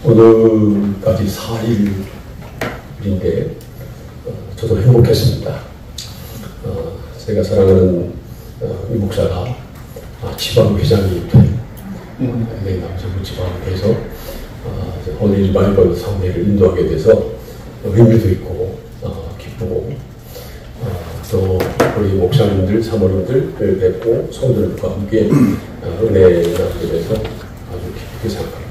오늘까지 4일인데 저도 행복했습니다. 제가 사랑하는 이 목사가 지방회장이 된 남자부 지방에서 오늘 일반권 성회를 인도하게 돼서 의미도 있고 기쁘고 또 우리 목사님들, 사모님들 뵙고 성도들과 함께 은혜 나누게 돼서 아주 기쁘게 생각합니다.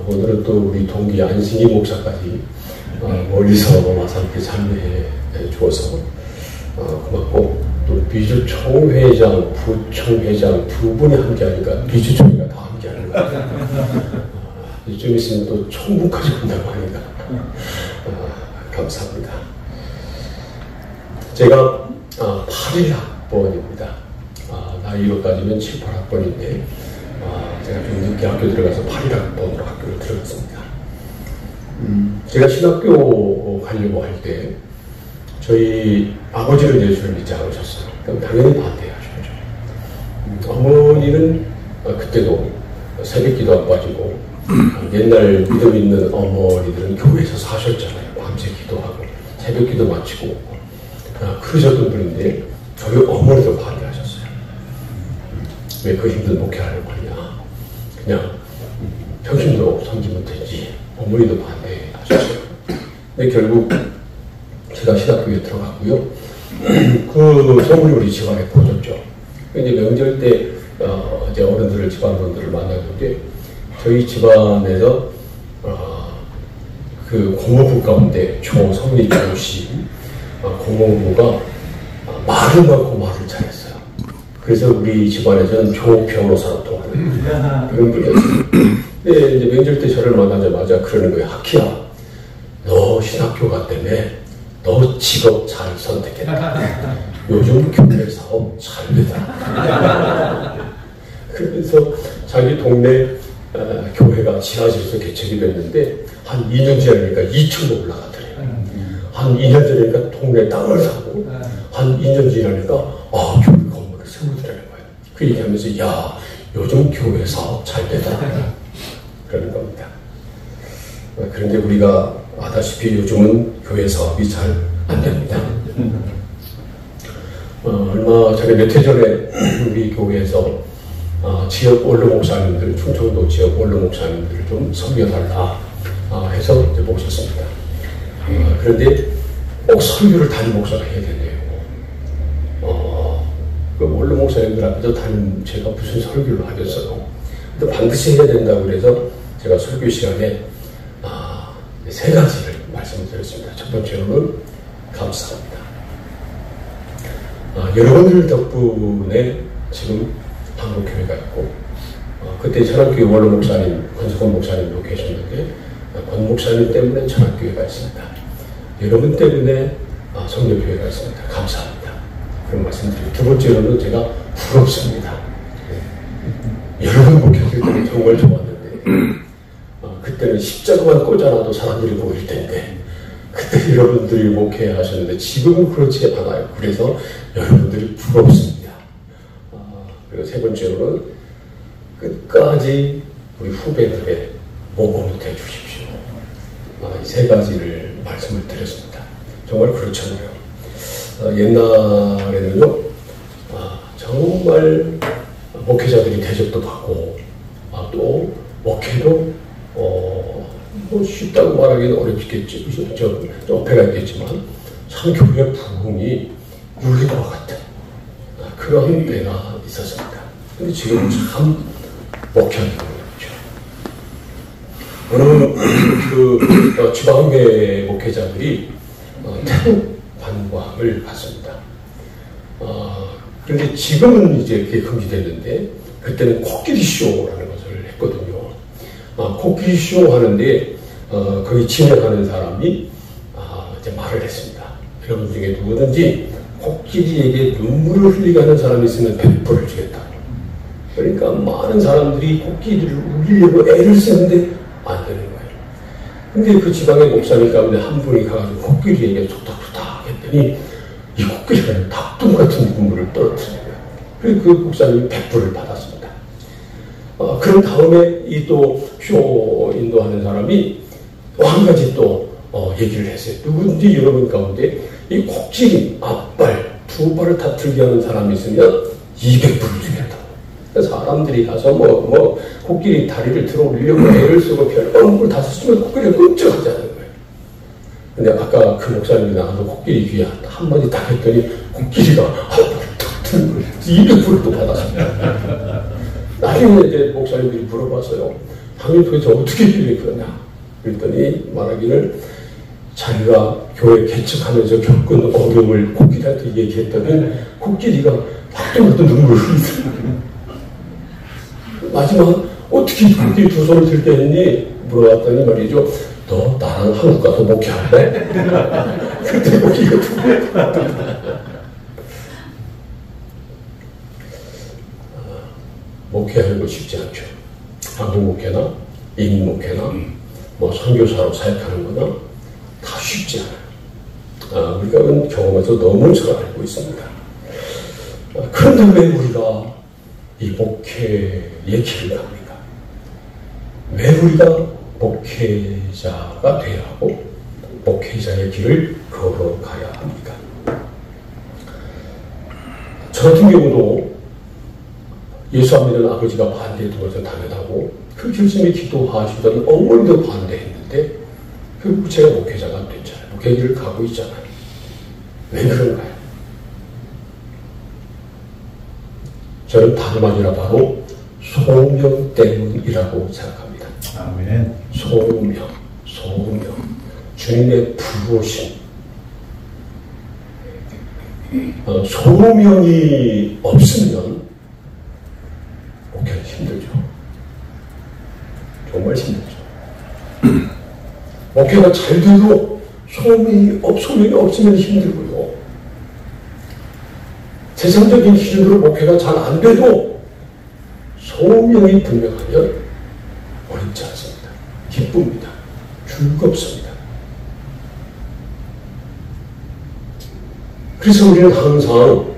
오늘은 또 우리 동기 안승희 목사까지 멀리서 와서 함께 참여해 주어서 고맙고, 또 비주총회장, 부총회장 두 분이 함께하니까 비주총회가 다 함께하는 것 같아요. 좀 있으면 또 총무까지 온다고 하니까 감사합니다. 제가 8일 학번입니다. 나이로 따지면 7, 8학번인데 제가 좀 늦게 학교 들어가서 8일 학번으로 학교를 들어갔습니다. 제가 신학교 가려고 할 때 저희 아버지는 예수를 믿지 않으셨어요. 그럼 당연히 반대하셨죠. 어머니는 그때도 새벽기도 안 빠지고 옛날 믿음 있는 어머니들은 교회에서 사셨잖아요. 밤새 기도하고 새벽기도 마치고 그러셨던 분인데 저희 어머니도 반대하셨어요. 왜 그 힘든 목회하려고 하냐, 그냥 평신도로 섬기면 되지. 어머니도 반대하셨어요. 근데 결국 제가 신학교에 들어갔고요. 그 소문이 우리 집안에 퍼졌죠. 이제 명절 때 이제 어른들을, 집안원들을 만나는데 저희 집안에서 그 공무부 가운데 조성리 조씨 공무부가 말을 많고 말을 잘했어요. 그래서 우리 집안에서는 조변호사로 통하는 그런 분이었어요. 근데 이제 명절 때 저를 만나자마자 그러는 거예요. 하키야, 너 신학교 갔다며? 너 직업 잘 선택했다. 요즘 교회 사업 잘 되더라. 그래서 자기 동네 교회가 지하실에서 개척이 됐는데 한 2년 지나니까 2층으로 올라가더래요. 한 2년 전이니까 동네 땅을 사고 한 2년 지나니까 교회 건물을 세우더라는 거예요. 그 얘기하면서 야, 요즘 교회 사업 잘 되더라. 그러는 겁니다. 그런데 우리가 아다시피 요즘은 교회 사업이 잘 안 됩니다. 얼마 전에, 몇 해 전에 우리 교회에서 지역 원로 목사님들, 충청도 지역 원로 목사님들 좀 섬겨달라 해서 이제 모셨습니다. 그런데 꼭 설교를 담임 목사가 해야 된대요. 그 원로 목사님들 앞에서 제가 무슨 설교를 하겠어요. 근데 반드시 해야 된다고 그래서 제가 설교 시간에 3가지를 말씀을 드렸습니다. 첫 번째로는 감사합니다. 여러분들 덕분에 지금 한국교회가 있고, 그때 천안교회 원로 목사님, 권석원 목사님도 계셨는데 권 목사님 때문에 천안교회가 있습니다. 여러분 때문에 성녀교회가 있습니다. 감사합니다. 그런 말씀드리고, 두 번째로는 제가 부럽습니다. 여러분 목회할 때는 정말 좋았는데 그때는 십자가만 꽂아놔도 사람들이 보일 텐데 그때 여러분들이 목회하셨는데 지금은 그렇지 않아요. 그래서 여러분들이 부럽습니다. 그리고 세 번째로는 끝까지 우리 후배들의 모범이 되주십시오. 이 3가지를 말씀을 드렸습니다. 정말 그렇잖아요. 옛날에는요, 정말 목회자들이 대접도 받고 또 목회도 뭐 쉽다고 말하기는 어렵겠지, 어폐가 있겠지만 참 교회 부흥이 윤리와 같은 그런 때가 있었습니다. 근데 지금 참 목회하기 어렵죠. 어느 지방회 목회자들이 태국 관광을 갔습니다. 그런데 지금은 이제 그게 금지됐는데 그때는 코끼리 쇼라는 것을 했거든요. 코끼리 쇼 하는데 거기 진행하는 사람이 이제 말을 했습니다. 여러분 중에 누구든지 코끼리에게 눈물을 흘리게 하는 사람이 있으면 100불을 주겠다. 그러니까 많은 사람들이 코끼리를 울리려고 애를 쓰는데 안 되는 거예요. 근데 그 지방의 목사님 가운데 한 분이 가가지고 코끼리에게 툭탁툭탁 했더니 이 코끼리가 닭똥 같은 눈물을 떨어뜨린 거예요. 그래서 그 목사님이 100불을 받았습니다. 그런 다음에 이 또 쇼 인도하는 사람이 한 가지 또 얘기를 했어요. 누군지 여러분 가운데 이 콕질이 앞발, 두 발을 다 들게 하는 사람이 있으면 200불을 주겠다. 사람들이 가서 코끼리 다리를 들어 올리려고 애를 쓰고 별의별 걸 다 쓰면 코끼리가 끔찍하지 않은 거예요. 근데 아까 그 목사님이 나가서 코끼리 귀야 한마디 딱 했더니 코끼리가 한 발을 탁 드는 거예요. 200불을 또 받았습니다. 나중에 이제 목사님들이 물어봤어요. 당연히 도대체 어떻게 이렇게 그러냐. 그랬더니 말하기를 자기가 교회 개척하면서 겪은 어려움을 코끼리한테 얘기했더니 코끼리가 확정부터 눈물을 흘리더라고요. 마지막 어떻게 코끼리 두 손을 들게 했니? 물어봤더니 말이죠. 너 나랑 한국 가서 목회할래? 그때 코끼리가 목회하는 거 쉽지 않죠. 한국 목회나 이민 목회나 선교사로 사역하는 거나 다 쉽지 않아요. 우리가 경험에서 너무 잘 알고 있습니다. 그런데 왜 우리가 이 목회의 길을 갑니까? 왜 우리가 목회자가 되어야 하고 목회자의 길을 걸어가야 합니까? 저 같은 경우도 예수 안 믿는 아버지가 반대했던 것은 당연하고 그 열심히 기도하시던 어머니도 반대했는데 결국 제가 목회자가 됐잖아요. 목회 길을 가고 있잖아요. 왜 그런가요? 저는 다름 아니라 바로 소명 때문이라고 생각합니다. 아멘. 소명. 주님의 부르심. 소명이 없으면 목회는 힘들죠. 정말 힘들죠. 목회가 잘 돼도 소명이 없으면 힘들고요. 세상적인 기준으로 목회가 잘 안 돼도 소명이 분명하면 어렵지 않습니다. 기쁩니다. 즐겁습니다. 그래서 우리는 항상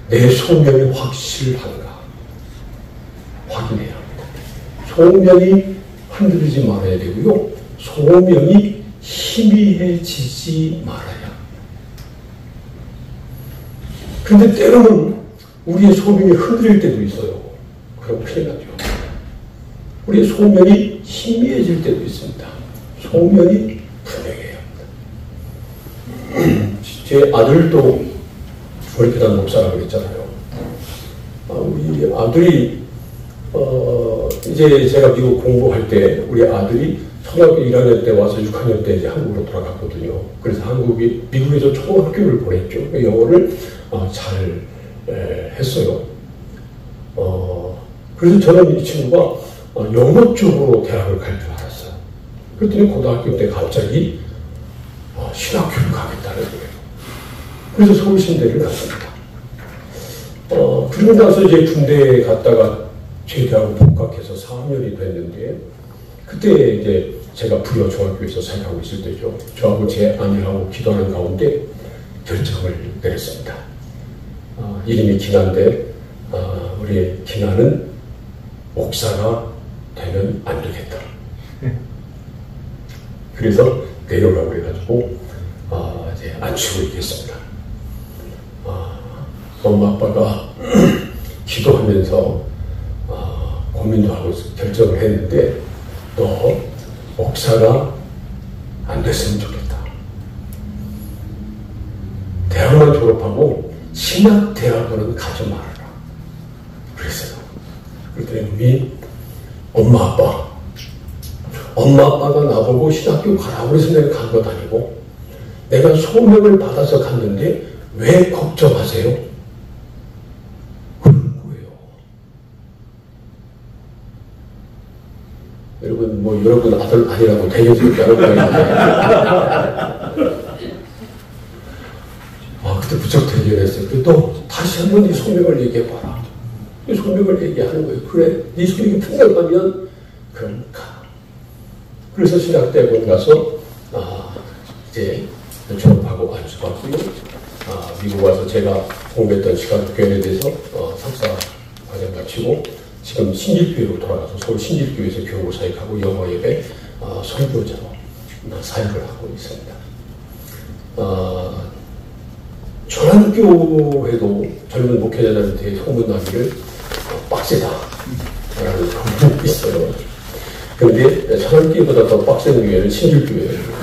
내 소명이 확실한가 확인해야 합니다. 소명이 흔들리지 말아야 되고요. 소명이 희미해지지 말아야 합니다. 그런데 때로는 우리의 소명이 흔들릴 때도 있어요. 그럼 큰일 나죠. 우리의 소명이 희미해질 때도 있습니다. 소명이 분명해야 합니다. 제 아들도 월계단 목사라고 했잖아요. 우리 아들이 이제 제가 미국 공부할 때 우리 아들이 초등학교 1학년 때 와서 6학년 때 이제 한국으로 돌아갔거든요. 그래서 미국에서 초등학교를 보냈죠. 영어를 잘 했어요. 그래서 저는 이 친구가 영어 쪽으로 대학을 갈 줄 알았어요. 그랬더니 고등학교 때 갑자기 신학교를 가겠다는 거예요. 그래서 서울신대를 갔습니다. 그러고 나서 이제 군대에 갔다가 제대하고 복학해서 4학년이 됐는데 그때 이제 제가 부여 중학교에서 생각하고 있을 때죠. 저하고 제 아내하고 기도하는 가운데 결정을 내렸습니다. 이름이 기나인데 우리 기나는 목사가 되면 안 되겠다. 그래서 내려가고 그래가지고 이제 앉히고 있겠습니다. 엄마 아빠가 기도하면서 고민도 하고 결정을 했는데 너 목사가 안 됐으면 좋겠다. 대학만 졸업하고 신학대학원은 가지 말아라. 그랬어요. 그랬더니 우리 엄마 아빠가 나보고 신학교 가라고 그래서 내가 간 것 아니고 내가 소명을 받아서 갔는데 왜 걱정하세요? 그런 거예요. 여러분 아들 아니라고 대견스럽게 하는 거예요. 그때 부쩍 대견했어요. 또 다시 한번 네 소명을 얘기해봐라. 네 소명을 얘기하는 거예요. 그래, 네 소명이 분명하면 그럼 가. 그래서 신학대학원 가서 이제 졸업하고 안수받고요. 미국 와서 제가 공부했던 시카고 교회에 대해서 석사 과정 마치고 지금 신길교회로 돌아가서 서울 신길교회에서 교우 사역하고 영어 예배 설교자로 사역을 하고 있습니다. 전환교회도 젊은 목회자들한테 소문나기를 빡세다라는 소문이 있어요. 그런데 전환교회보다 더 빡센 교회는 신길교회예요.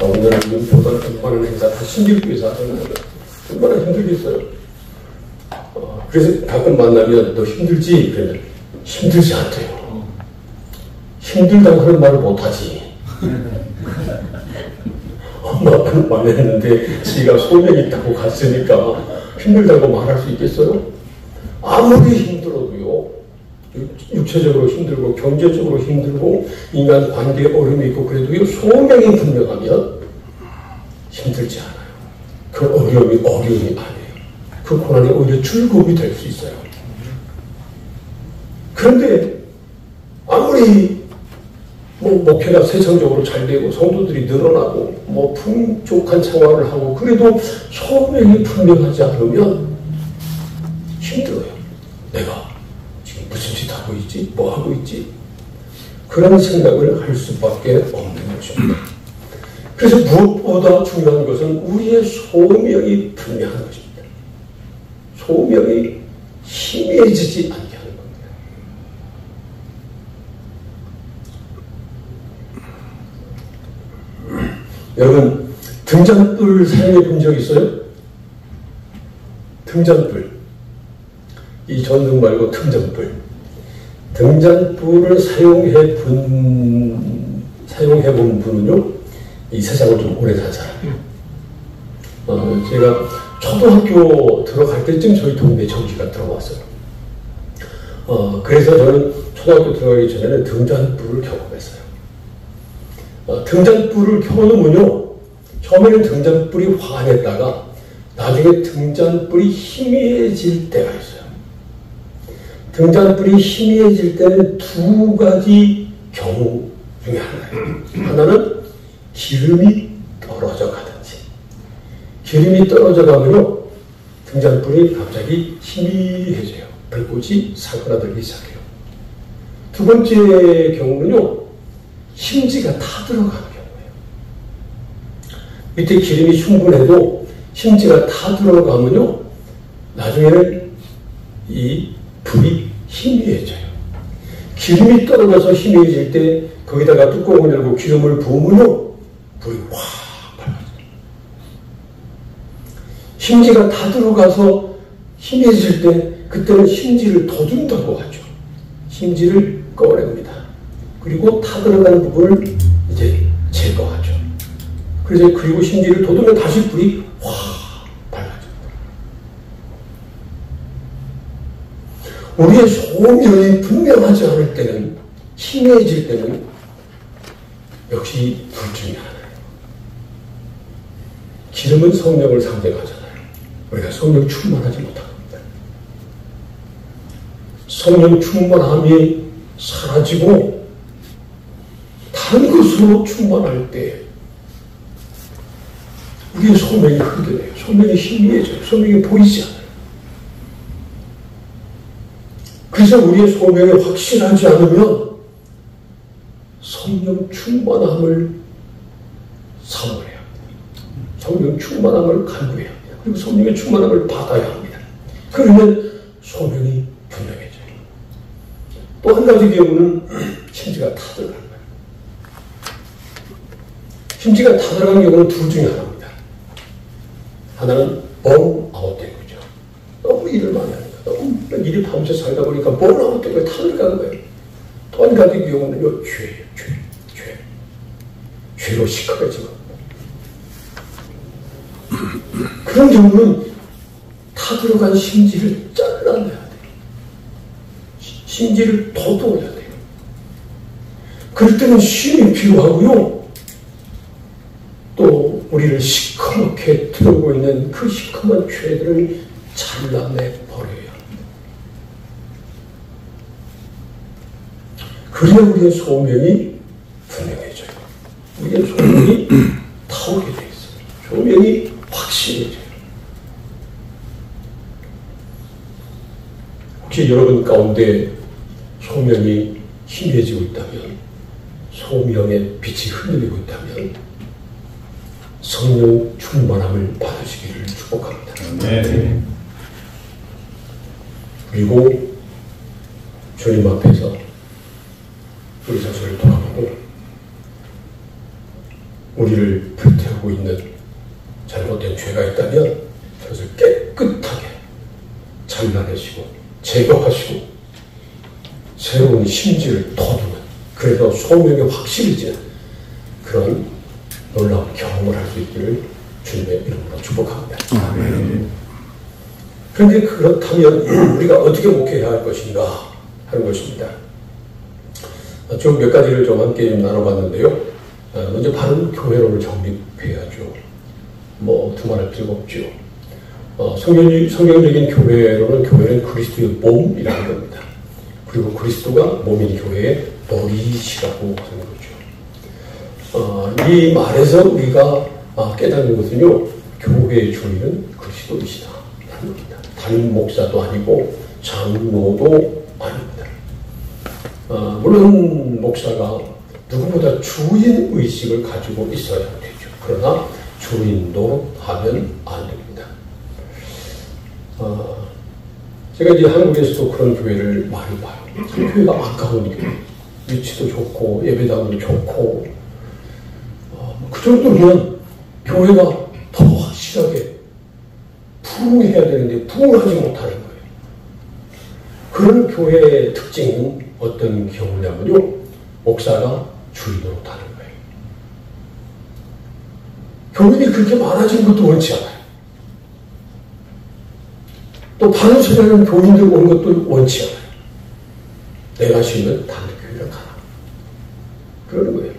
오늘 보다 많은 행사 다 신길교회에서 하는 거예요. 얼마나 힘들겠어요. 그래서 가끔 만나면 너 힘들지? 그러면 힘들지 않대요. 힘들다고 그런 말을 못하지. 엄마 아빠는 말했는데 지가 소명이 있다고 갔으니까 힘들다고 말할 수 있겠어요? 아무리 힘들어도요, 육체적으로 힘들고 경제적으로 힘들고 인간 관계에 어려움이 있고 그래도요, 소명이 분명하면 힘들지 않아요. 그 어려움이 아니에요. 그 고난이 오히려 즐거움이 될 수 있어요. 그런데 아무리 목회가 세상적으로 잘 되고 성도들이 늘어나고 풍족한 생활을 하고 그래도 소명이 분명하지 않으면 힘들어요. 내가 지금 무슨 짓 하고 있지? 뭐 하고 있지? 그런 생각을 할 수밖에 없는 것입니다. 그래서 무엇보다 중요한 것은 우리의 소명이 분명한 것입니다. 소명이 희미해지지 않게 하는 겁니다. 여러분, 등잔불 사용해 본 적 있어요? 등잔불. 이 전등 말고 등잔불. 등잔불을 사용해 본 분은요, 이 세상을 좀 오래 산 사람이에요. 제가 초등학교 들어갈 때쯤 저희 동네에 전기가 들어왔어요. 그래서 저는 초등학교 들어가기 전에는 등잔불을 경험했어요. 등잔불을 켜놓으면요, 처음에는 등잔불이 환했다가 나중에 등잔불이 희미해질 때가 있어요. 등잔불이 희미해질 때는 두 가지 경우 중에 하나예요. 하나는 기름이 떨어져 가든지, 기름이 떨어져 가면요, 등잔불이 갑자기 희미해져요. 불꽃이 사그라들기 시작해요. 두 번째 경우는요, 심지가 다 들어가는 경우예요. 밑에 기름이 충분해도 심지가 다 들어가면요, 나중에는 이 불이 희미해져요. 기름이 떨어져서 희미해질 때 거기다가 뚜껑을 열고 기름을 부으면요, 불이 확 밝아져요. 심지가 다 들어가서 희미해질 때 그때는 심지를 더 준다고 하죠. 심지를 꺼냅니다. 그리고 타 들어가는 부분을 이제 제거하죠. 그리고 심지를 돋우면 다시 불이 확 밝아집니다. 우리의 소명이 분명하지 않을 때는, 희미해질 때는 역시 둘 중에 하나예요. 기름은 성령을 상징하잖아요. 우리가 성령 충만하지 못한 겁니다. 성령 충만함이 사라지고 다른 것으로 충만할 때 우리의 소명이 흐르게 돼요. 소명이 희미해져요. 소명이 보이지 않아요. 그래서 우리의 소명이 확실하지 않으면 성령 충만함을 사모해야 합니다. 성령 충만함을 간구해야 합니다. 그리고 성령의 충만함을 받아야 합니다. 그러면 소명이 분명해져요. 또 한 가지 경우는 심지가 다 들어가는 거예요. 심지가 다 들어간 경우는 둘 중에 하나입니다. 하나는 번아웃된 거죠. 너무 일을 많이 하니까, 너무 일이 밤새 살다 보니까 번아웃된 거에 다 들어가는 거예요. 또 한 가지 경우는요, 죄예요. 죄로 시커매지고. 그런 경우는 다 들어간 심지를 잘라내야 돼요. 심지를 돋워야 돼요. 그럴 때는 쉼이 필요하고요. 또 우리를 시커멓게 들어오고 있는 그 시커먼 죄들을 잘라내 버려야 합니다. 그래야 우리의 소명이 분명해져요. 우리의 소명이 타오게 되어 있어요. 소명이 확실해져요. 혹시 여러분 가운데 표면이 희미해지고 있다면, 소명의 빛이 흔들리고 있다면 성령 충만함을 받으시기를 축복합니다. 네. 그리고 주님 앞에서 우리 자신을 돌아보고 우리를 불태우고 있는 잘못된 죄가 있다면 그것을 깨끗하게 잘라내시고 제거하시고 새로운 심지를 터두는, 그래서 소명이 확실해지는 그런 놀라운 경험을 할 수 있기를 주님의 이름으로 축복합니다. 그런데 그렇다면 우리가 어떻게 목회해야 할 것인가 하는 것입니다. 좀 몇 가지를 좀 함께 좀 나눠봤는데요. 먼저 바른 교회론을 정립해야죠. 뭐 두말할 필요가 없죠. 성경적인 교회론은 교회는 그리스도의 몸이라는 겁니다. 그리고 그리스도가 몸인 교회의 머리시라고 하는 거죠. 이 말에서 우리가 깨닫는 것은요, 교회의 주인은 그리스도이시다 라는 겁니다. 담임 목사도 아니고 장로도 아닙니다. 물론 목사가 누구보다 주인 의식을 가지고 있어야 되죠. 그러나 주인 노릇하면 안 됩니다. 제가 이제 한국에서도 그런 교회를 많이 봐요. 교회가 아까운 교회, 위치도 좋고 예배당도 좋고, 그 정도면 교회가 더 확실하게 부흥해야 되는데 부흥하지 못하는 거예요. 그런 교회의 특징은 어떤 경우냐면요, 목사가 주인으로 타는 거예요. 교인이 그렇게 많아지는 것도 원치 않아요. 또 바른 소리하는 교인들 오는 것도 원치 않아요. 내가 쉬면 다른 교회를 가라. 그러는 거예요.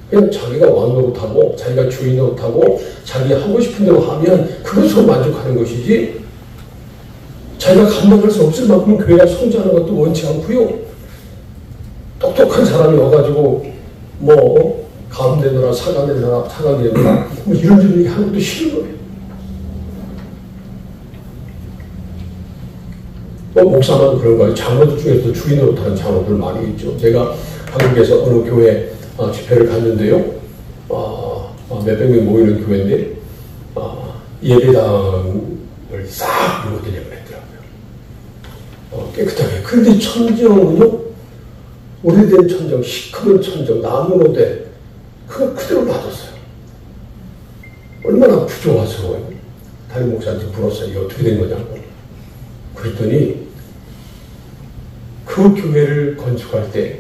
그냥 자기가 왕 노릇하고 자기가 주인 노릇하고 자기 하고 싶은 대로 하면 그것으로 만족하는 것이지, 자기가 감당할 수 없을 만큼 교회가 성장하는 것도 원치 않고요. 똑똑한 사람이 와가지고 뭐 가운데너라 사관내너라 뭐 이런저런 얘기 하는 것도 싫은 거예요. 목사만 그런 거예요. 장로들 중에서도 주인 노릇하는 장로들 많이 있죠. 제가 한국에서 어느 교회 집회를 갔는데요. 몇백 명 모이는 교회인데 예배당을 싹 무너뜨리려고 했더라고요. 깨끗하게. 그런데 천정은요, 오래된 천정, 시커먼 천정, 나무 노대, 그거 그대로 놔뒀어요. 얼마나 부조화스러워요. 담임 목사한테 물었어요. 이게 어떻게 된 거냐고. 그랬더니 그 교회를 건축할 때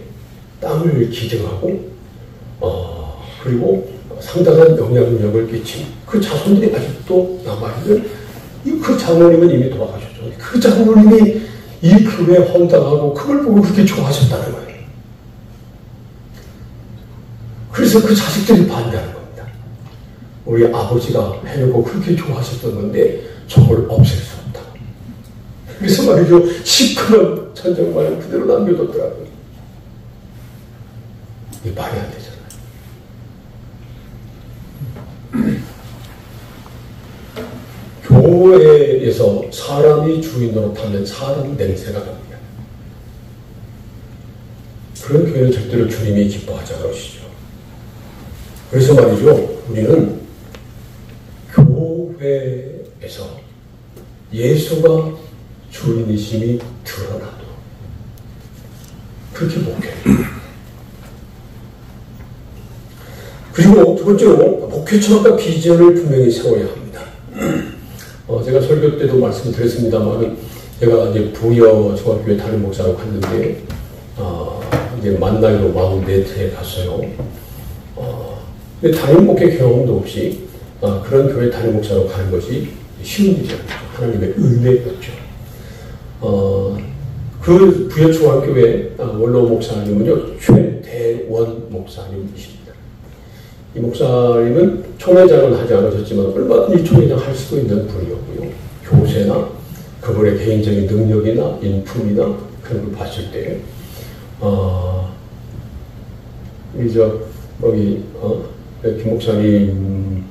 땅을 기증하고 그리고 상당한 영향력을 끼친 그 자손들이 아직도 남아있는, 그 장로님은 이미 돌아가셨죠. 그 장로님이 이 교회에 헌당하고 그걸 보고 그렇게 좋아하셨다는 거예요. 그래서 그 자식들이 반대하는 겁니다. 우리 아버지가 해놓고 그렇게 좋아하셨던 건데 저걸 없앨 수 없다. 그래서 말이죠, 시커먼 천정만을 그대로 남겨뒀더라고요. 이게 말이 안 되잖아요. 교회에서 사람이 주인으로 타면 사람 냄새가 납니다. 그런 교회는 절대로 주님이 기뻐하지 않으시죠. 그래서 말이죠, 우리는 교회에서 예수가 주인이심이 드러나도록 그렇게 목회해요. 그리고 두 번째로 목회 철학과 비전을 분명히 세워야 합니다. 제가 설교 때도 말씀드렸습니다만, 제가 이제 부여 중학교에 담임 목사로 갔는데, 이제 만 나이로 44에 갔어요. 근데 담임 목회 경험도 없이 그런 교회 담임 목사로 가는 것이 쉬운 일이 아니죠. 하나님의 은혜였죠. 그 부여 중학교의 원로 목사님은요, 최대원 목사님이십니다. 이 목사님은 총회장은 하지 않으셨지만 얼마든지 총회장 할 수도 있는 분이었고요. 교세나 그분의 개인적인 능력이나 인품이나 그런 걸 봤을 때, 김 목사님하고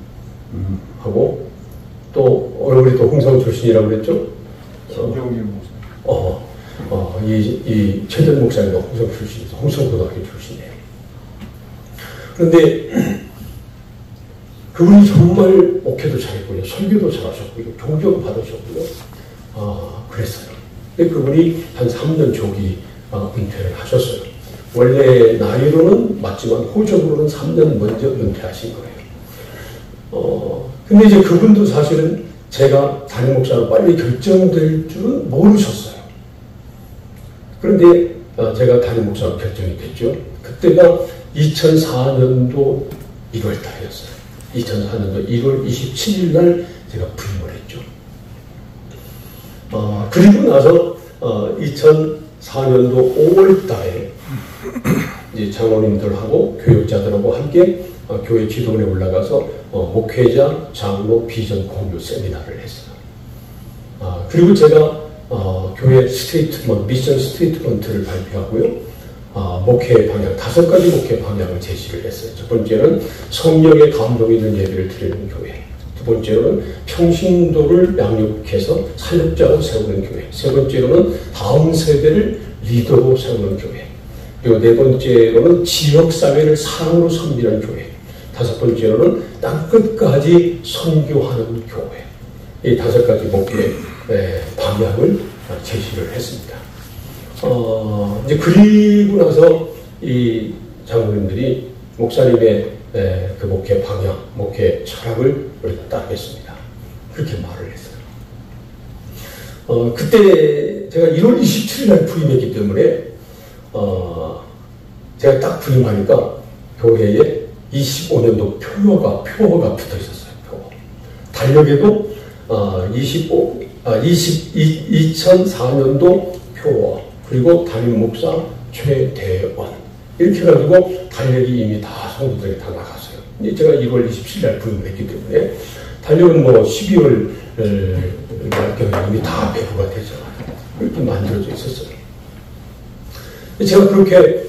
또 얼굴이 또 홍성 출신이라고 그랬죠? 김종길 목사. 이 최전 목사님도 홍성 출신이서 홍성고등학교 출신이에요. 그런데 그분이 정말 목회도 잘했고요, 설교도 잘하셨고요, 종교도 받으셨고요, 그랬어요. 근데 그분이 한 3년 조기 은퇴를 하셨어요. 원래 나이로는 맞지만 호적으로는 3년 먼저 은퇴하신 거예요. 근데 이제 그분도 사실은 제가 담임 목사로 빨리 결정될 줄은 모르셨어요. 그런데 제가 담임 목사로 결정이 됐죠. 그때가 2004년도 1월 달이었어요. 2004년도 1월 27일 날 제가 부임을 했죠. 그리고 나서 2004년도 5월 달에 이제 장로님들하고 교육자들하고 함께 교회 지도원에 올라가서 목회자, 장로, 비전 공유 세미나를 했어요. 그리고 제가 교회 스테이트먼트, 미션 스테이트먼트를 발표하고요. 목회 방향, 5가지 목회 방향을 제시를 했어요. 첫 번째는 성령의 감동이 있는 예배를 드리는 교회. 두 번째로는 평신도를 양육해서 사역자로 세우는 교회. 세 번째로는 다음 세대를 리더로 세우는 교회. 그리고 네 번째로는 지역사회를 사랑으로 섬기는 교회. 다섯 번째로는 땅끝까지 선교하는 교회. 이 5가지 목회 방향을 제시를 했습니다. 이제 그리고 나서 이 장로님들이 목사님의 그 목회 방향, 목회 철학을 우리가 따르겠습니다. 그렇게 말을 했어요. 그때 제가 1월 27일 날 부임했기 때문에 제가 딱 부임하니까 교회에 25년도 표어가 붙어 있었어요. 표어. 달력에도 2004년도 표어, 그리고 담임 목사 최대원, 이렇게 해가지고 달력이 이미 다 성도들이 다 나갔어요. 근데 제가 1월 27일 날 부임을 했기 때문에 달력은 뭐 12월 말경에 이미 다 배부가 되죠. 이렇게 만들어져 있었어요. 제가 그렇게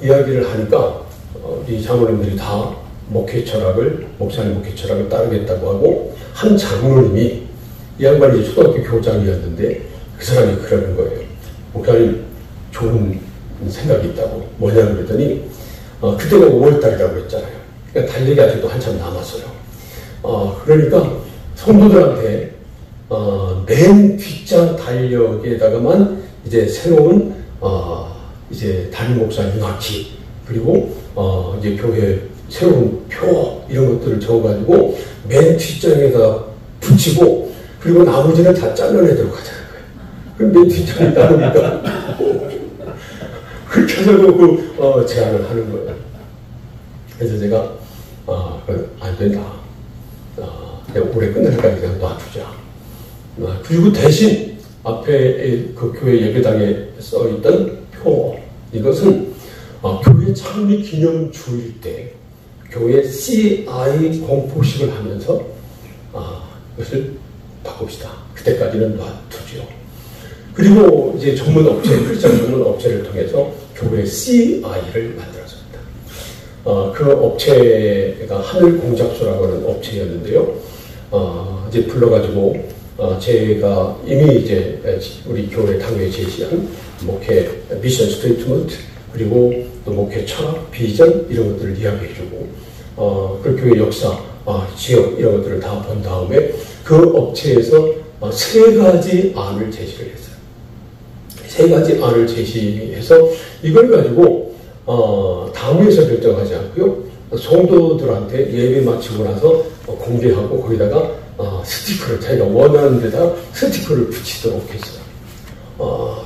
이야기를 하니까 이 장로님들이 다 목회 철학을, 목사님 목회 철학을 따르겠다고 하고, 한 장로님이, 이 양반이 이제 초등학교 교장이었는데 그 사람이 그러는 거예요. 목사님 좋은 생각이 있다고. 뭐냐 그랬더니 그때가 5월달이라고 했잖아요. 그러니까 달력이 아직도 한참 남았어요. 그러니까 성도들한테 맨 뒷장 달력에다가만 이제 새로운 이제 담임 목사 윤학기, 그리고 이제 교회 새로운 표, 이런 것들을 적어가지고 맨 뒷장에다 붙이고, 그리고 나머지는 다 잘라내도록 하자는 거예요. 그럼 맨 뒷장이 나오니까 그렇게 하자고 제안을 하는 거예요. 그래서 제가 안 된다. 내가 올해 끝날까지 그냥 놔두자. 그리고 대신 앞에 그 교회 예배당에 써있던 표, 이것은 교회 창립 기념 주일 때 교회 CI 공포식을 하면서 이것을 바꿉시다. 그때까지는 놔두죠. 그리고 이제 전문 업체, 크리스찬 전문 업체를 통해서 교회 CI를 만들었습니다. 그 업체가 하늘공작소라고 하는 업체였는데요. 이제 불러가지고 제가 이미 이제 우리 교회 당회에 제시한 목회 미션 스테이트먼트, 그리고 또 목회 철학, 비전, 이런 것들을 이야기해주고, 그 교회 역사, 지역, 이런 것들을 다 본 다음에 그 업체에서 3가지 안을 제시를 했어요. 3가지 안을 제시해서 이걸 가지고 당회에서 결정하지 않고요, 성도들한테 예배 마치고 나서 공개하고 거기다가 스티커를 자기가 원하는 데다 스티커를 붙이도록 했어요.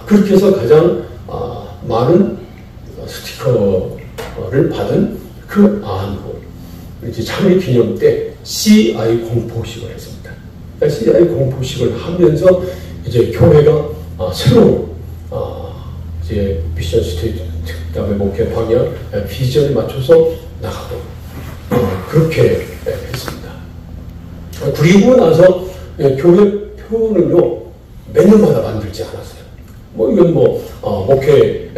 그렇게 해서 가장 많은 스티커를 받은 그 안으로 이제 창립 기념 때 CI 공포식을 했습니다. CI 공포식을 하면서 이제 교회가 새로운 이제 미션 스테이트먼트, 그다음에 목회 방향, 비전에 맞춰서 나가고 그렇게 했습니다. 그리고 나서 교회 표는요 몇 년마다 만들지 않았어요. 뭐 이건 목회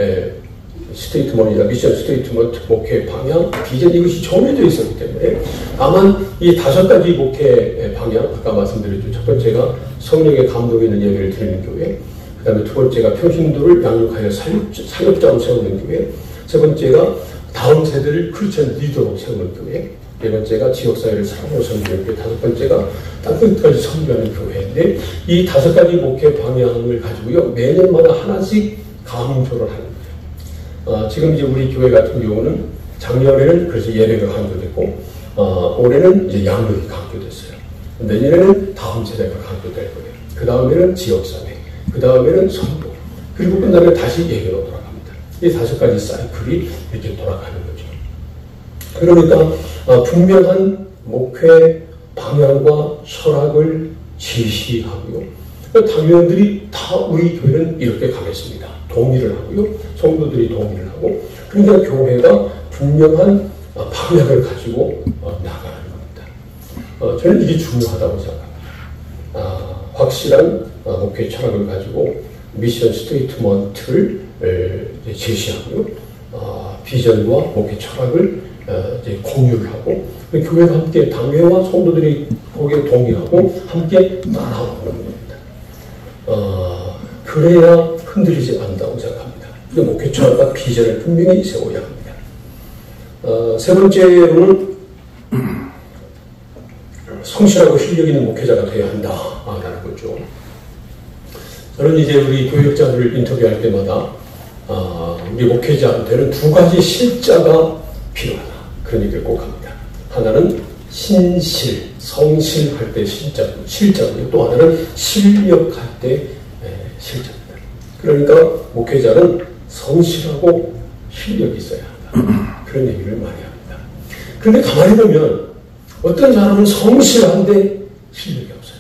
스테이트먼트이나 미션 스테이트먼트, 목회 방향, 비전, 이것이 정해져 있었기 때문에 다만 이 5가지 목회 방향, 아까 말씀드렸죠. 첫 번째가 성령의 감동이 있는 예배를 드리는 교회, 그 다음에 두 번째가 평신도를 양육하여 사역자로 세우는 교회, 세 번째가 다음 세대를 크리스천 리더로 세우는 교회, 네 번째가 지역사회를 사랑으로 섬기는 교회, 다섯 번째가 땅끝까지 섬기는 교회인데, 이 다섯 가지 목회 방향을 가지고요, 매년마다 하나씩 강조를 하는 거예요. 지금 이제 우리 교회 같은 경우는 작년에는 그래서 예배가 강조됐고, 올해는 이제 양육이 강조됐어요. 내년에는 다음 세대가 강조될 거예요. 그 다음에는 지역사회, 그 다음에는 선도, 그리고 끝나면 다시 예배로 돌아갑니다. 이 다섯 가지 사이클이 이렇게 돌아가는 거죠. 그러니까 분명한 목회 방향과 철학을 제시하고요. 당회원들이 다 우리 교회는 이렇게 가겠습니다. 동의를 하고요. 성도들이 동의를 하고, 그러니까 교회가 분명한 방향을 가지고 나가는 겁니다. 저는 이게 중요하다고 생각합니다. 확실한 목회 철학을 가지고 미션 스테이트먼트를 제시하고요. 비전과 목회 철학을 이제 공유를 하고, 교회가 함께 당회와 성도들이 거기에 동의하고 함께 따라오는 겁니다. 그래야 흔들리지 않는다고 생각합니다. 목회 철학과 비전을 분명히 세워야 합니다. 세 번째로는 성실하고 실력 있는 목회자가 되어야 한다라는 거죠. 저는 이제 우리 교역자들을 인터뷰할 때마다 우리 목회자한테는 두 가지 실자가 필요하다, 그런 얘기를 꼭 합니다. 하나는 신실, 성실할 때 실자고요. 또 하나는 실력할 때 실자입니다. 그러니까 목회자는 성실하고 실력이 있어야 한다, 그런 얘기를 많이 합니다. 그런데 가만히 보면 어떤 사람은 성실한데 실력이 없어요.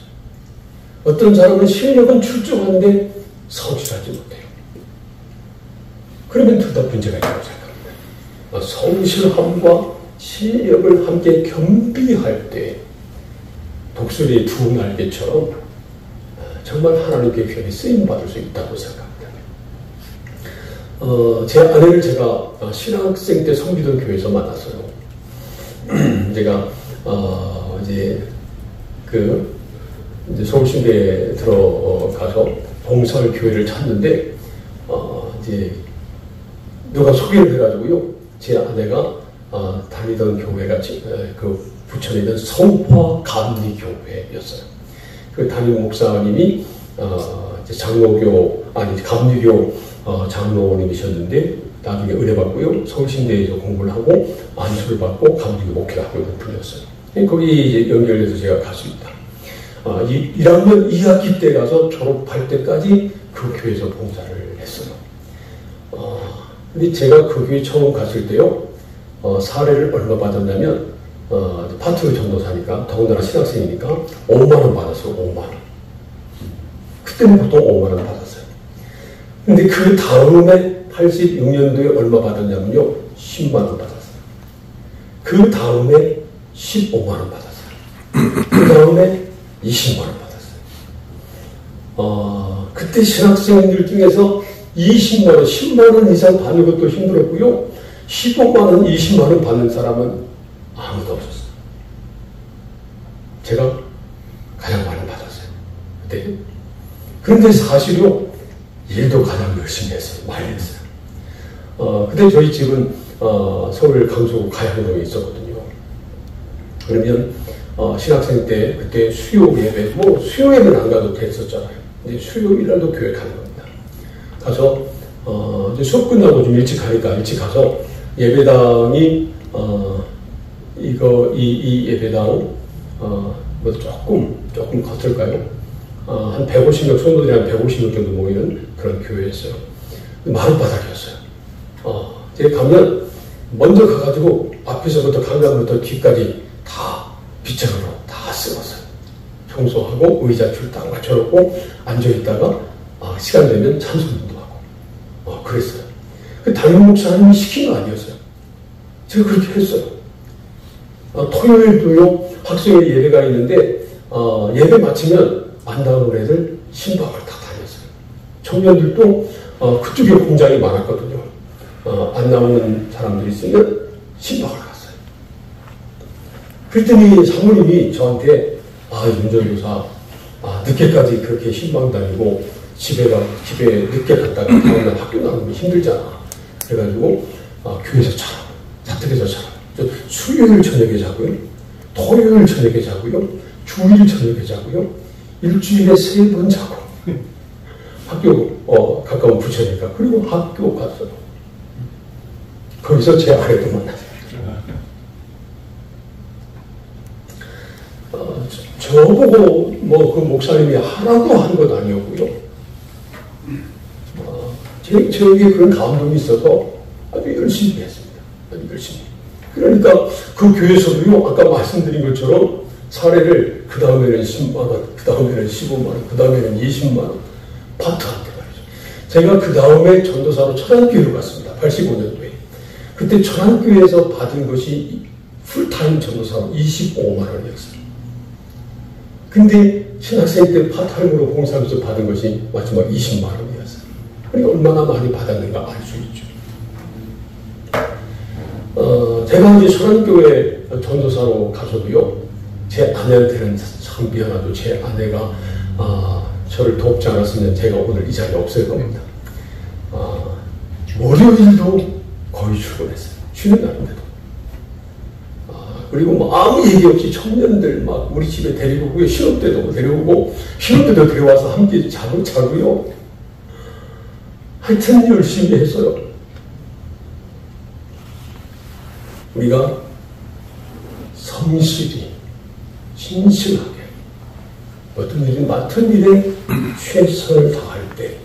어떤 사람은 실력은 출중한데 성실하지 못해요. 그러면 둘 다 문제가 있다고 생각합니다. 성실함과 실력을 함께 겸비할 때 독수리의 두 날개처럼 정말 하나님께 귀하게 쓰임받을 수 있다고 생각합니다. 제 아내를 제가 신학생 때 섬기던 교회에서 만났어요. 제가 이제 서울신대에 들어가서 봉사할 교회를 찾는데 이제 누가 소개를 해가지고요, 제 아내가 다니던 교회가 그 부천에 있는 성화 감리교회였어요. 그 담임 목사님이 감리교 장로님이셨는데 나중에 은혜 받고요, 서울신대에서 공부를 하고 안수를 받고 감리교 목회를 하고 있는 분이었어요. 거기 이제 연결돼서 제가 갔습니다. 1학년 2학기 때 가서 졸업할 때까지 그 교회에서 봉사를 했어요. 근데 제가 그 교회 처음 갔을 때요, 사례를 얼마 받았냐면, 파트 전도사니까, 더군다나 신학생이니까 5만원 받았어요. 5만원. 그때는 보통 5만원 받았어요. 근데 그 다음에 86년도에 얼마 받았냐면요, 10만원 받았어요. 그 다음에 15만원 받았어요. 그 다음에 20만원 받았어요. 그때 신학생들 중에서 20만원, 10만원 이상 받는 것도 힘들었고요, 15만원, 20만원 받는 사람은 아무도 없었어요. 제가 가장 많이 받았어요, 그때. 그런데 사실요, 일도 가장 열심히 했어요. 많이 했어요. 그때 저희 집은 서울 강서 가양동에 있었거든요. 그러면 신학생 때 그때 수요 예배, 수요 예배는 안 가도 됐었잖아요. 근데 수요일날도 교회 가는 겁니다. 가서 이제 수업 끝나고 좀 일찍 가니까 일찍 가서 예배당이 이 예배당 조금 컸을까요? 한 150명, 성도들이 한 150명 정도 모이는 그런 교회였어요. 마룻바닥이었어요. 제가 가면 먼저 가가지고 앞에서부터 강남부터 뒤까지 다 빗자루로 다 쓸었어요. 청소하고 의자 줄 딱 맞춰놓고 앉아있다가 시간 되면 찬송도 하고 그랬어요. 그 담임 목사님이 시킨 거 아니었어요. 제가 그렇게 했어요. 토요일도요, 학생회 예배가 있는데 예배 마치면 안 나오는 애들 신방을 다 다녔어요. 청년들도 그쪽에 공장이 많았거든요. 안 나오는 사람들이 있으면 신방을 갔어요. 그랬더니 사모님이 저한테 윤 전도사 늦게까지 그렇게 신방 다니고 집에 늦게 갔다가 다음날 학교 나가면 힘들잖아. 그래가지고 교회에서 자라, 자택에서 자라. 수요일 저녁에 자고요, 토요일 저녁에 자고요, 주일 저녁에 자고요, 일주일에 3번 자고 학교 가까운 부처니까. 그리고 학교 가서 거기서 제 아내도 만났어요. 저보고 그 목사님이 하라고 한 것 아니었고요. 저에게 그런 감동이 있어서 아주 열심히 했습니다. 아주 열심히. 그러니까 그 교회에서도요, 아까 말씀드린 것처럼 사례를 그 다음에는 10만원, 그 다음에는 15만원, 그 다음에는 20만원 파트한테 말이죠. 제가 그 다음에 전도사로 천안교회로 갔습니다. 85년도에. 그때 천안교회에서 받은 것이 풀타임 전도사로 25만원이었어요. 근데 신학생 때 파타임으로 봉사하면서 받은 것이 마지막 20만원이었어요. 그러니까 얼마나 많이 받았는가 알 수 있죠. 제가 이제 천안교회 전도사로 가서도요, 제 아내한테는 참 미안하죠. 제 아내가 저를 돕지 않았으면 제가 오늘 이 자리에 없을 겁니다. 월요일도 거의 출근했어요. 쉬는 날인데도. 그리고 아무 얘기 없이 청년들 우리 집에 데리고 오고, 신혼 때도 데려오고, 신혼 때도 데려와서 함께 자고요. 하여튼 열심히 했어요. 우리가 성실히, 신실하게, 어떤 일이 맡은 일에 최선을 다할 때,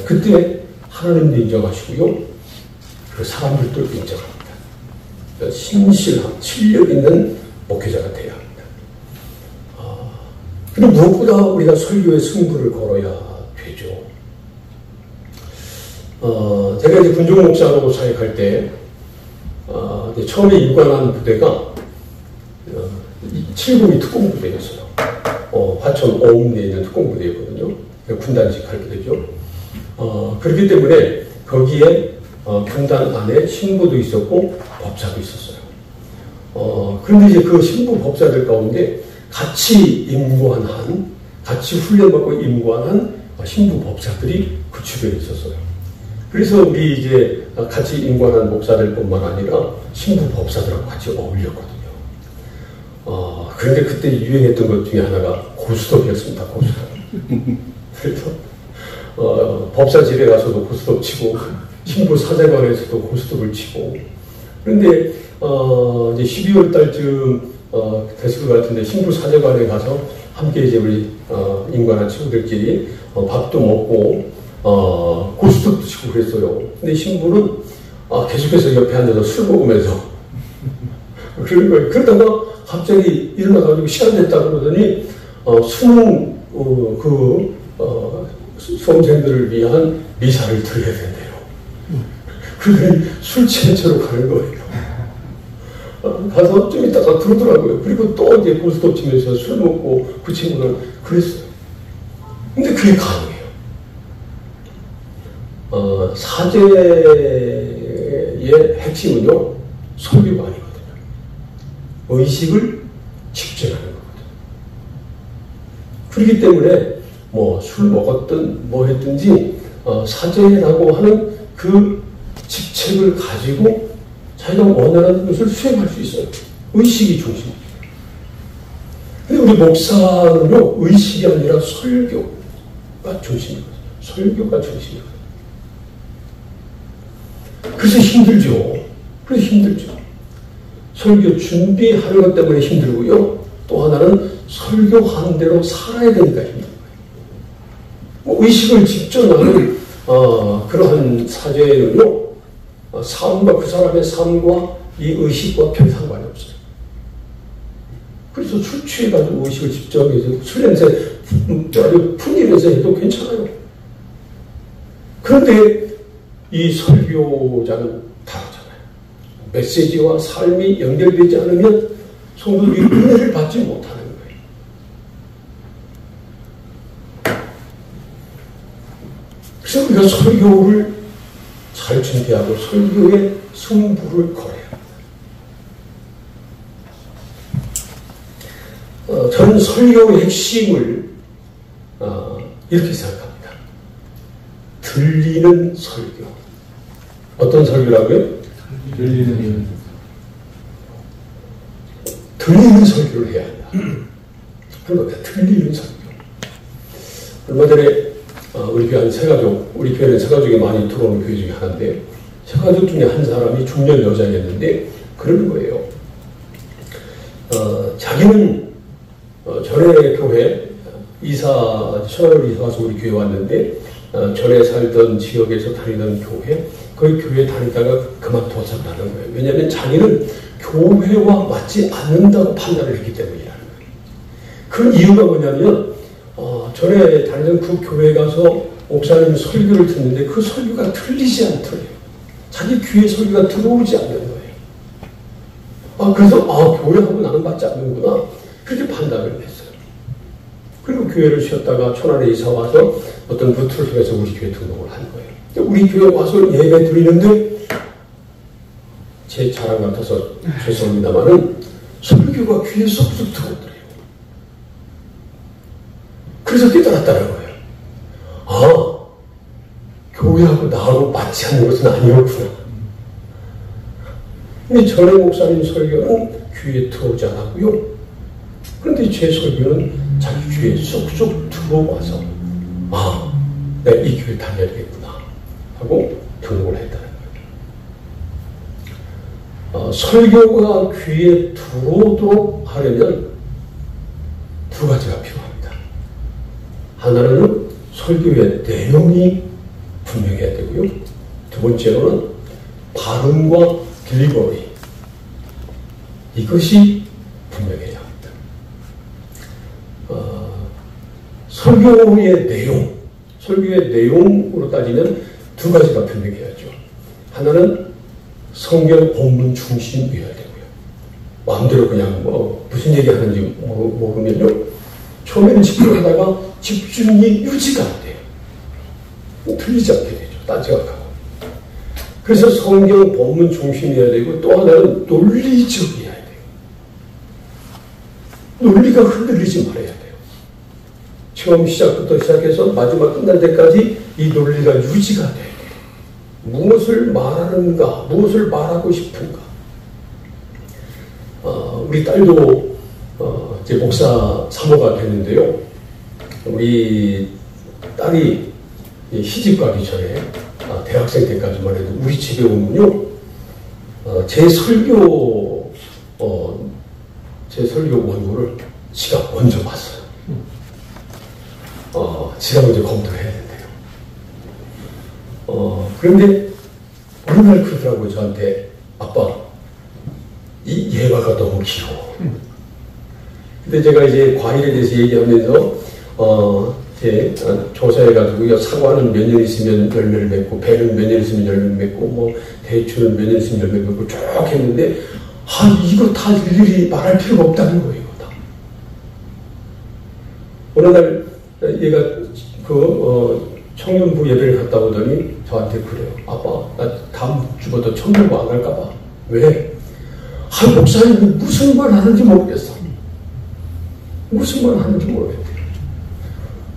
그때 하나님도 인정하시고요, 그 사람들도 인정합니다. 신실한, 실력 있는 목회자가 되어야 합니다. 그리고 무엇보다 우리가 설교의 승부를 걸어야 되죠. 제가 이제 군종 목사로 사역할 때, 이제 처음에 입관한 부대가 702 특공부대였어요. 화천 오음리에 있는 특공부대였거든요. 군단식 할 부대죠. 그렇기 때문에 거기에 군단 안에 신부도 있었고 법사도 있었어요. 그런데 이제 그 신부 법사들 가운데 같이 임관한, 같이 훈련받고 임관한 신부 법사들이 그 주변에 있었어요. 그래서 우리 이제 같이 임관한 목사들뿐만 아니라 신부 법사들하고 같이 어울렸거든요. 그런데 그때 유행했던 것 중에 하나가 고스톱이었습니다. 고스톱. 그래서 법사집에 가서도 고스톱 치고, 신부 사제관에서도 고스톱을 치고. 그런데 이제 12월 달쯤 됐을 것 같은데, 신부 사제관에 가서 함께 이제 우리 임관한 친구들끼리 밥도 먹고 고스톱도 치고 그랬어요. 근데 신부는 계속해서 옆에 앉아서 술 먹으면서 그런 거예요. 그러다가 갑자기 일어나가지고 시간 됐다 그러더니 수능 수험생들을 위한 미사를 드려야 된대요. 그러더니 술 취한 채로 가는 거예요. 가서 좀 이따가 들어오더라고요. 그리고 또 이제 고스톱 치면서 술 먹고 그 친구는 그랬어요. 근데 그게 가능해요. 사제의 핵심은요, 설교가 아니거든요. 의식을 집중하는 거거든요. 그렇기 때문에 술 먹었든 뭐 했든지 사제라고 하는 그 직책을 가지고 자기가 원하는 것을 수행할 수 있어요. 의식이 중심이에요. 근데 우리 목사는요, 의식이 아니라 설교가 중심이거든요. 설교가 중심이거든요. 그래서 힘들죠. 설교 준비하는 것 때문에 힘들고요. 또 하나는 설교하는 대로 살아야 되니까 힘든 거예요. 의식을 집중하는 그러한 사제는요, 삶과 그 사람의 삶과 이 의식과 별 상관이 없어요. 그래서 술 취해가지고 의식을 집중해서 술 냄새 아주 풍기면서 해도 괜찮아요. 그런데 이 설교자는 다르잖아요. 메시지와 삶이 연결되지 않으면 성도들이 은혜를 받지 못하는 거예요. 그래서 우리가 설교를 잘 준비하고 설교의 승부를 걸어야 합니다. 저는 설교의 핵심을 이렇게 생각합니다. 들리는 설교. 어떤 설교라고요? 들리는 설교를 해야 한다. 그러니까 들리는 설교. 얼마 전에 우리 교회 한 세가족, 우리 교회는 세가족이 많이 들어오는 교회 중에 하나인데, 세가족 중에 한 사람이 중년 여자였는데 그러는 거예요. 자기는 전에 교회 천안으로 이사 와서 우리 교회 왔는데, 전에 살던 지역에서 다니던 교회, 그 교회 다니다가 그만뒀었다는 거예요. 왜냐하면 자기는 교회와 맞지 않는다고 판단을 했기 때문이라는 거예요. 그 이유가 뭐냐면 전에 다니던 그 교회 가서 목사님 설교를 듣는데 그 설교가 틀리지 않더래요. 자기 귀에 설교가 들어오지 않는 거예요. 그래서 교회하고 나는 맞지 않는구나, 그렇게 판단을 했어요. 그리고 교회를 쉬었다가 천안에 이사 와서 어떤 루트를 통해서 우리 교회 등록을 한 거예요. 우리 교회 와서 예배 드리는데, 제 자랑 같아서 죄송합니다만은 설교가 귀에 쏙쏙 들어오더래요. 그래서 깨달았다는 거예요. 교회하고 나하고 맞지 않는 것은 아니었구나. 근데 전에 목사님 설교는 귀에 들어오지 않았고요. 그런데 제 설교는 자기 귀에 쏙쏙 들어와서 내가 이 교회 다녀야 되겠구나 하고 등록을 했다는 거예요. 설교가 귀에 들어오도록 하려면 두 가지가 필요합니다. 하나는 설교의 내용이 분명해야 되고요. 두 번째로는 발음과 딜리버리, 이것이 분명해야 합니다. 설교의 내용으로 따지면 두 가지가 분명해야죠. 하나는 성경 본문 중심이어야 되고요. 마음대로 그냥 무슨 얘기 하는지 모르면요, 처음에는 집중하다가 집중이 유지가 안 돼요. 틀리지 않게 되죠. 딴지각하고. 그래서 성경 본문 중심이어야 되고, 또 하나는 논리적이어야 돼요. 논리가 흔들리지 말아야 돼요. 처음 시작부터 시작해서 마지막 끝날 때까지 이 논리가 유지가 돼야 돼요. 무엇을 말하는가, 무엇을 말하고 싶은가. 우리 딸도 이제 목사 사모가 됐는데요. 우리 딸이 시집 가기 전에 대학생 때까지만 해도 우리 집에 오면요, 제 설교 원고를 지가 먼저 봤어요. 지가 먼저 검토를 해야 된대요. 그런데 어느 날 그러더라고요, 저한테. 아빠, 이 예화가 너무 길어. 근데 제가 이제 과일에 대해서 얘기하면서 이제 조사해가지고 사과는 몇 년 있으면 열매를 맺고, 배는 몇 년 있으면 열매를 맺고, 대추는 몇 년 있으면 열매를 맺고 쭉 했는데, 이거 다 일일이 말할 필요가 없다는 거예요, 이거 다. 어느 날 얘가 청년부 예배를 갔다 오더니 저한테 그래요. 아빠, 나 다음 주부터 청년부 안 갈까봐. 왜? 목사님이 무슨 말 하는지 모르겠어. 무슨 말 하는지 모르겠대.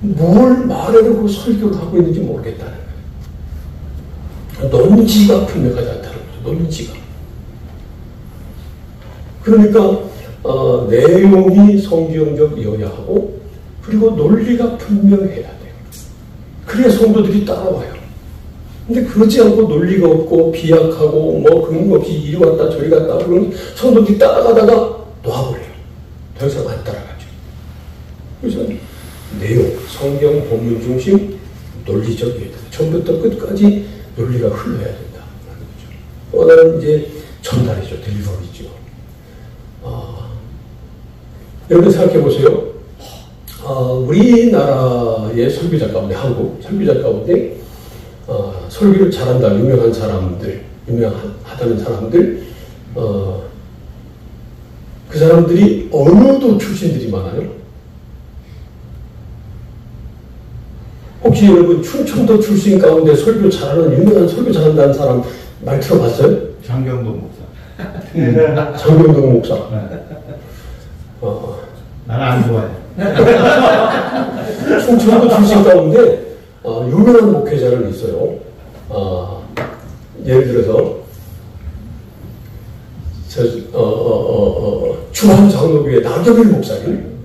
뭘 말하려고 설교를 하고 있는지 모르겠다는 거예요. 논지가 분명하지 않다는 거죠. 논지가. 그러니까 내용이 성경적이어야 하고, 그리고 논리가 분명해야 돼요. 그래야 성도들이 따라와요. 근데 그러지 않고 논리가 없고 비약하고 근거 없이 이리 왔다 저리 갔다 그러면 성도들이 따라가다가 놔버려요. 더 이상 안 따라가죠. 그래서 내용, 성경 본문 중심, 논리적이어야 돼요. 처음부터 끝까지 논리가 흘러야 된다는 거죠. 또 하나는 이제 전달이죠. 딜리버리죠. 여러분 생각해 보세요. 우리나라의 설교자 가운데, 한국 설교자 가운데 설교를 잘한다, 유명한 사람들, 유명하다는 사람들, 그 사람들이 어느 도 출신들이 많아요? 혹시 여러분 충청도 출신 가운데 설교 잘하는, 유명한 설교 잘한다는 사람 말 들어봤어요? 장경동 목사. 장경동 목사. 나는 안 좋아해. 충청도 출신 가운데 유명한 목회자는 있어요. 예를 들어서 중앙장로교회 나경일 목사님,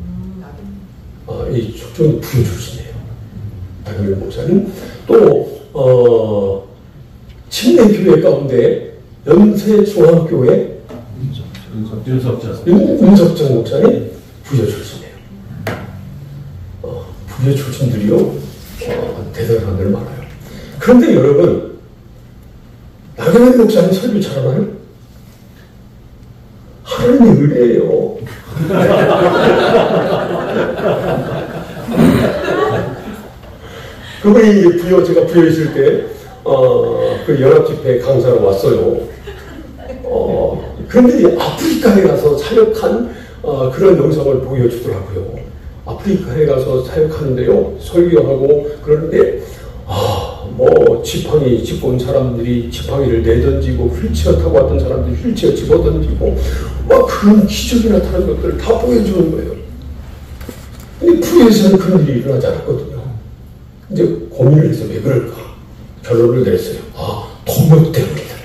이 촉전 부교 출신이에요. 나경일 목사님. 또 침례교회 가운데 연세중앙교회 윤석정 목사님 부교 출신이에요. 부교 출신들이요, 대단한 사람들 많아요. 그런데 여러분, 나경일 목사님 설교 잘하나요? 하나님의 은혜예요. 그분이 제가 부여 있을 때, 그 연합집회 강사로 왔어요. 그런데 아프리카에 가서 사역한 그런 영상을 보여주더라고요. 아프리카에 가서 사역하는데요, 설교하고 그러는데, 지팡이 짚고 온 사람들이 지팡이를 내던지고, 휠체어 타고 왔던 사람들이 휠체어 집어던지고, 막 그런 기적이 나타나는 것들을 다 보여주는 거예요. 근데 프로에서는 그런 일이 일어나지 않았거든요. 이제 고민을 해서 왜 그럴까? 결론을 내렸어요. 통역 때문이다.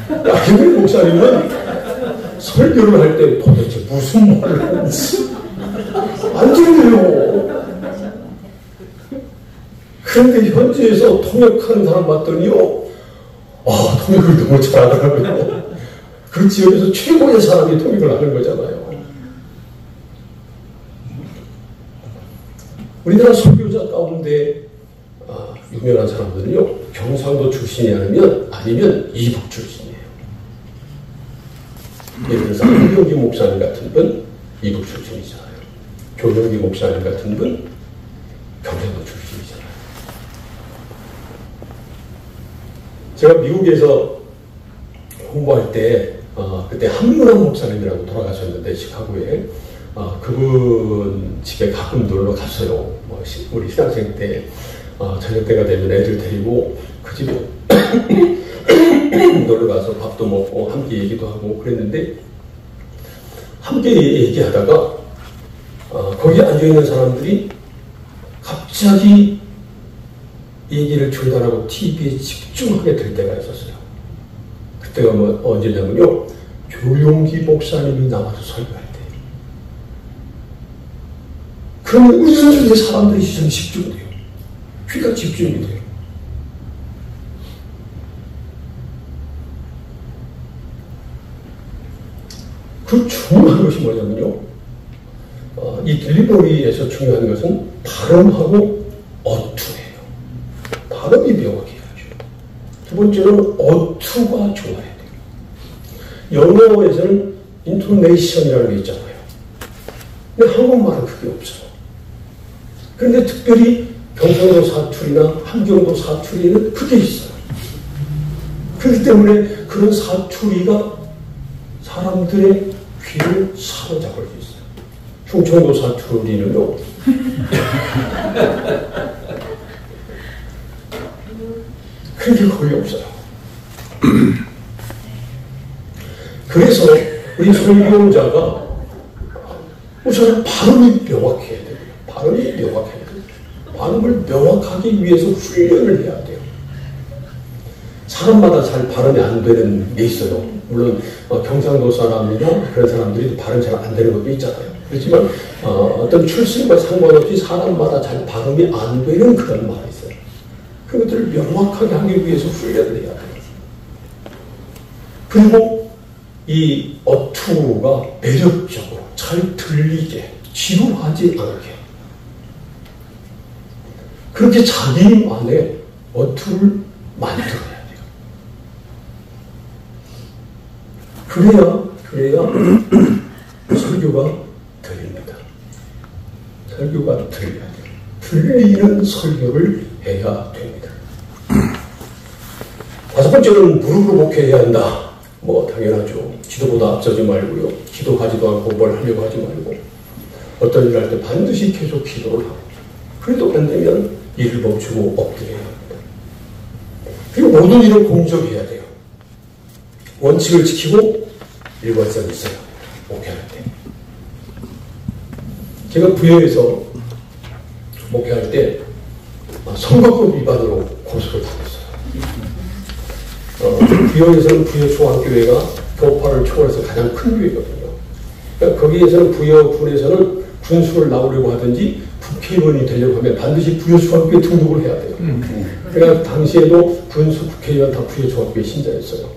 나경일 목사님은 설교를 할 때 도대체 무슨 말을 하는지 안 들려요. 그런데 현지에서 통역하는 사람 봤더니요, 통역을 너무 잘하더라고요. 그 지역에서 최고의 사람이 통역을 하는 거잖아요. 우리나라 설교자 가운데 유명한 사람들은요, 경상도 출신이 아니면 이북 출신이에요. 예를 들어서 조용기 목사님 같은 분 이북 출신이잖아요. 조용기 목사님 같은 분 경상도 출신이잖아요. 제가 미국에서 공부할 때 그때 한문환 목사님이라고 돌아가셨는데, 시카고에 그분 집에 가끔 놀러 갔어요. 우리 신학생 때 저녁 때가 되면 애들 데리고 그 집에 놀러 가서 밥도 먹고 함께 얘기도 하고 그랬는데, 함께 얘기하다가 거기 앉아있는 사람들이 갑자기 얘기를 중단하고 TV에 집중하게 될 때가 있었어요. 그때가 언제냐면요, 조용기 목사님이 나와서 설교할 때. 그러면 은연중에 사람들의 시선이 집중돼요. 귀가 집중이 돼요. 그 중요한 것이 뭐냐면요, 이 딜리버리에서 중요한 것은 발음하고 어투예요. 발음이 명확해야죠. 두 번째는 어투가 좋아야 돼요. 영어에서는 인토네이션이라는 게 있잖아요. 근데 한국말은 그게 없어요. 그런데 특별히 경상도 사투리나 함경도 사투리는 그게 있어요. 그렇기 때문에 그런 사투리가 사람들의 귀를 사로잡을 수 있어요. 충청도 사투리는요, 그런 게 거의 없어요. 그래서 우리 설교자가 우선 발음이 명확해야 돼요. 발음이 명확해야 돼요. 발음을 명확하기 위해서 훈련을 해야 돼요. 사람마다 잘 발음이 안 되는 게 있어요. 물론 경상도 사람이나 그런 사람들이 발음 잘 안 되는 것도 있잖아요. 그렇지만 어떤 출신과 상관없이 사람마다 잘 발음이 안 되는 그런 말이 있어요. 그것들을 명확하게 하기 위해서 훈련을 해야 돼요. 그리고 이 어투가 매력적으로 잘 들리게, 지루하지 않게, 그렇게 자기만의 어투를 만들어야 돼요. 그래야 설교가 들립니다. 설교가 들려야 돼요. 들리는 설교를 해야 됩니다. 다섯 번째는 무릎으로 목회해야 한다. 당연하죠. 기도보다 앞서지 말고요. 기도하지도 않고 뭘 하려고 하지 말고, 어떤 일을 할 때 반드시 계속 기도를 하고, 그래도 안 되면 일을 멈추고 엎드려야 합니다. 그리고 모든 일을 공정해야 돼요. 원칙을 지키고 일관성이 있어야 합니다. 목회할 때. 제가 부여에서 목회할 때 선거법 위반으로 고소를 당했어요. 부여에서는 부여 중앙교회가 교파를 초월해서 가장 큰 교회거든요. 그러니까 거기에서는 부여군에서는 군수를 나오려고 하든지 국회의원이 되려고 하면 반드시 부여 중앙교회 등록을 해야 돼요. 그러니까 당시에도 군수 국회의원 다 부여 중앙교회 신자였어요.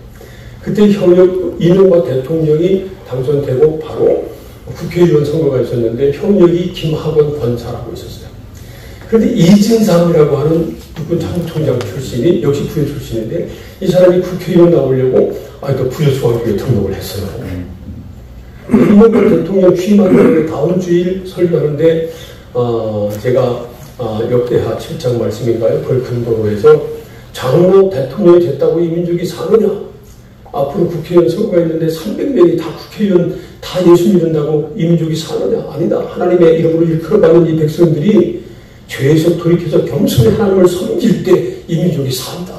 그때 현역 이명박 대통령이 당선되고 바로 국회의원 선거가 있었는데 현역이 김학원 권사라고 있었어요. 그런데 이진삼이라고 하는 육군 참모총장 출신이 역시 부여 출신인데 이 사람이 국회의원 나오려고 또 부여 중앙교회 등록을 했어요. 이명박 대통령 취임한 다음 주일 설교하는데 제가 역대하 7장 말씀인가요? 그걸 근거로 해서 장로 대통령이 됐다고 이 민족이 사느냐? 앞으로 국회의원 선거가 있는데 300명이 다 국회의원 다 예수 믿는다고 이 민족이 사느냐? 아니다. 하나님의 이름으로 일컬어받는 이 백성들이 죄에서 돌이켜서 겸손히 하나님을 섬길 때 이 민족이 산다.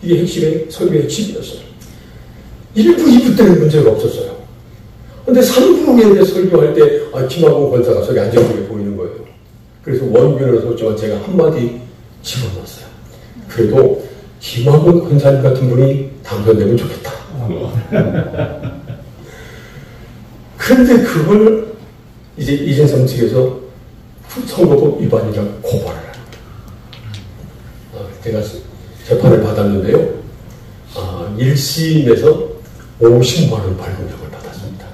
이게 핵심의 설교의 핵심이었어요. 1부, 2부 때는 문제가 없었어요. 근데 3부에 대해 설교할 때 김학원 권사가 저기 앉아있는 게 보이는 거예요. 그래서 원균으로 썼지만 제가 한마디 집어넣었어요. 그래도 김학원 권사님 같은 분이 당선되면 좋겠다. 그런데 그걸 이제 이진삼 측에서 선거법 위반이라고 고발을 합니다. 제가 재판을 받았는데요. 1심에서 50만 원 벌금형을 받았습니다.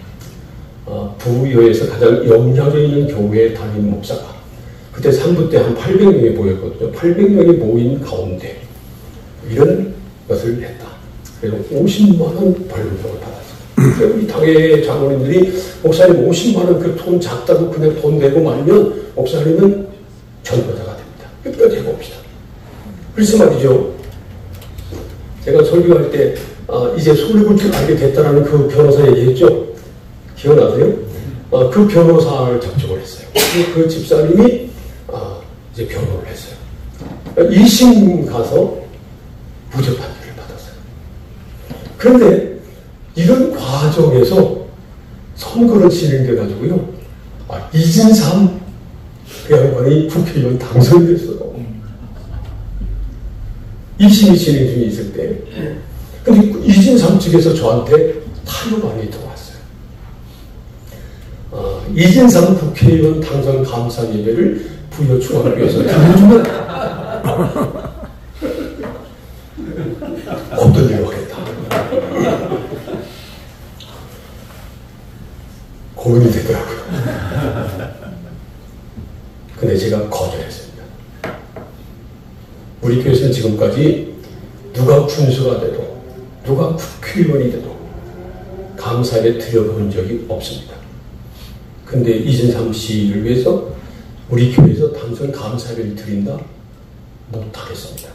부여에서 가장 영향력 있는 교회의 담임 목사가 그때 3부 때 한 800명이 모였거든요. 800명이 모인 가운데 이런 것을 했다. 그래서 50만 원 벌금형을 받았어요. 우리 당의 장로님들이 목사님 50만 원 그 돈 작다고 그냥 돈 내고 말면 목사님은 전도자가 됩니다. 끝까지 해봅시다. 그래서 말이죠. 제가 설교할 때 이제 소리를 알게 됐다라는 그 변호사 얘기했죠. 기억나세요? 그 변호사를 접촉을 했어요. 그 집사님이 이제 변호를 했어요. 2심 가서 무죄 판결을 받았어요. 그런데 이런 과정에서 선거를 진행돼 가지고요. 이진삼 그 양반이 국회의원 당선됐어요. 2심이 진행 중에 있을 때. 근데 이진삼 측에서 저한테 타협안이 들어왔어요. 이진삼 국회의원 당선 감사 예배를 부여 중앙교회에서 들어주면 어떤 일을 하겠다. 고민이 되더라고요. 근데 제가 거절했습니다. 우리 교회에서는 지금까지 누가 군수가 돼도 누가 국회의원이 돼도 감사를 드려본 적이 없습니다. 근데 이진삼 씨를 위해서 우리 교회에서 당선 감사를 드린다? 못하겠습니다.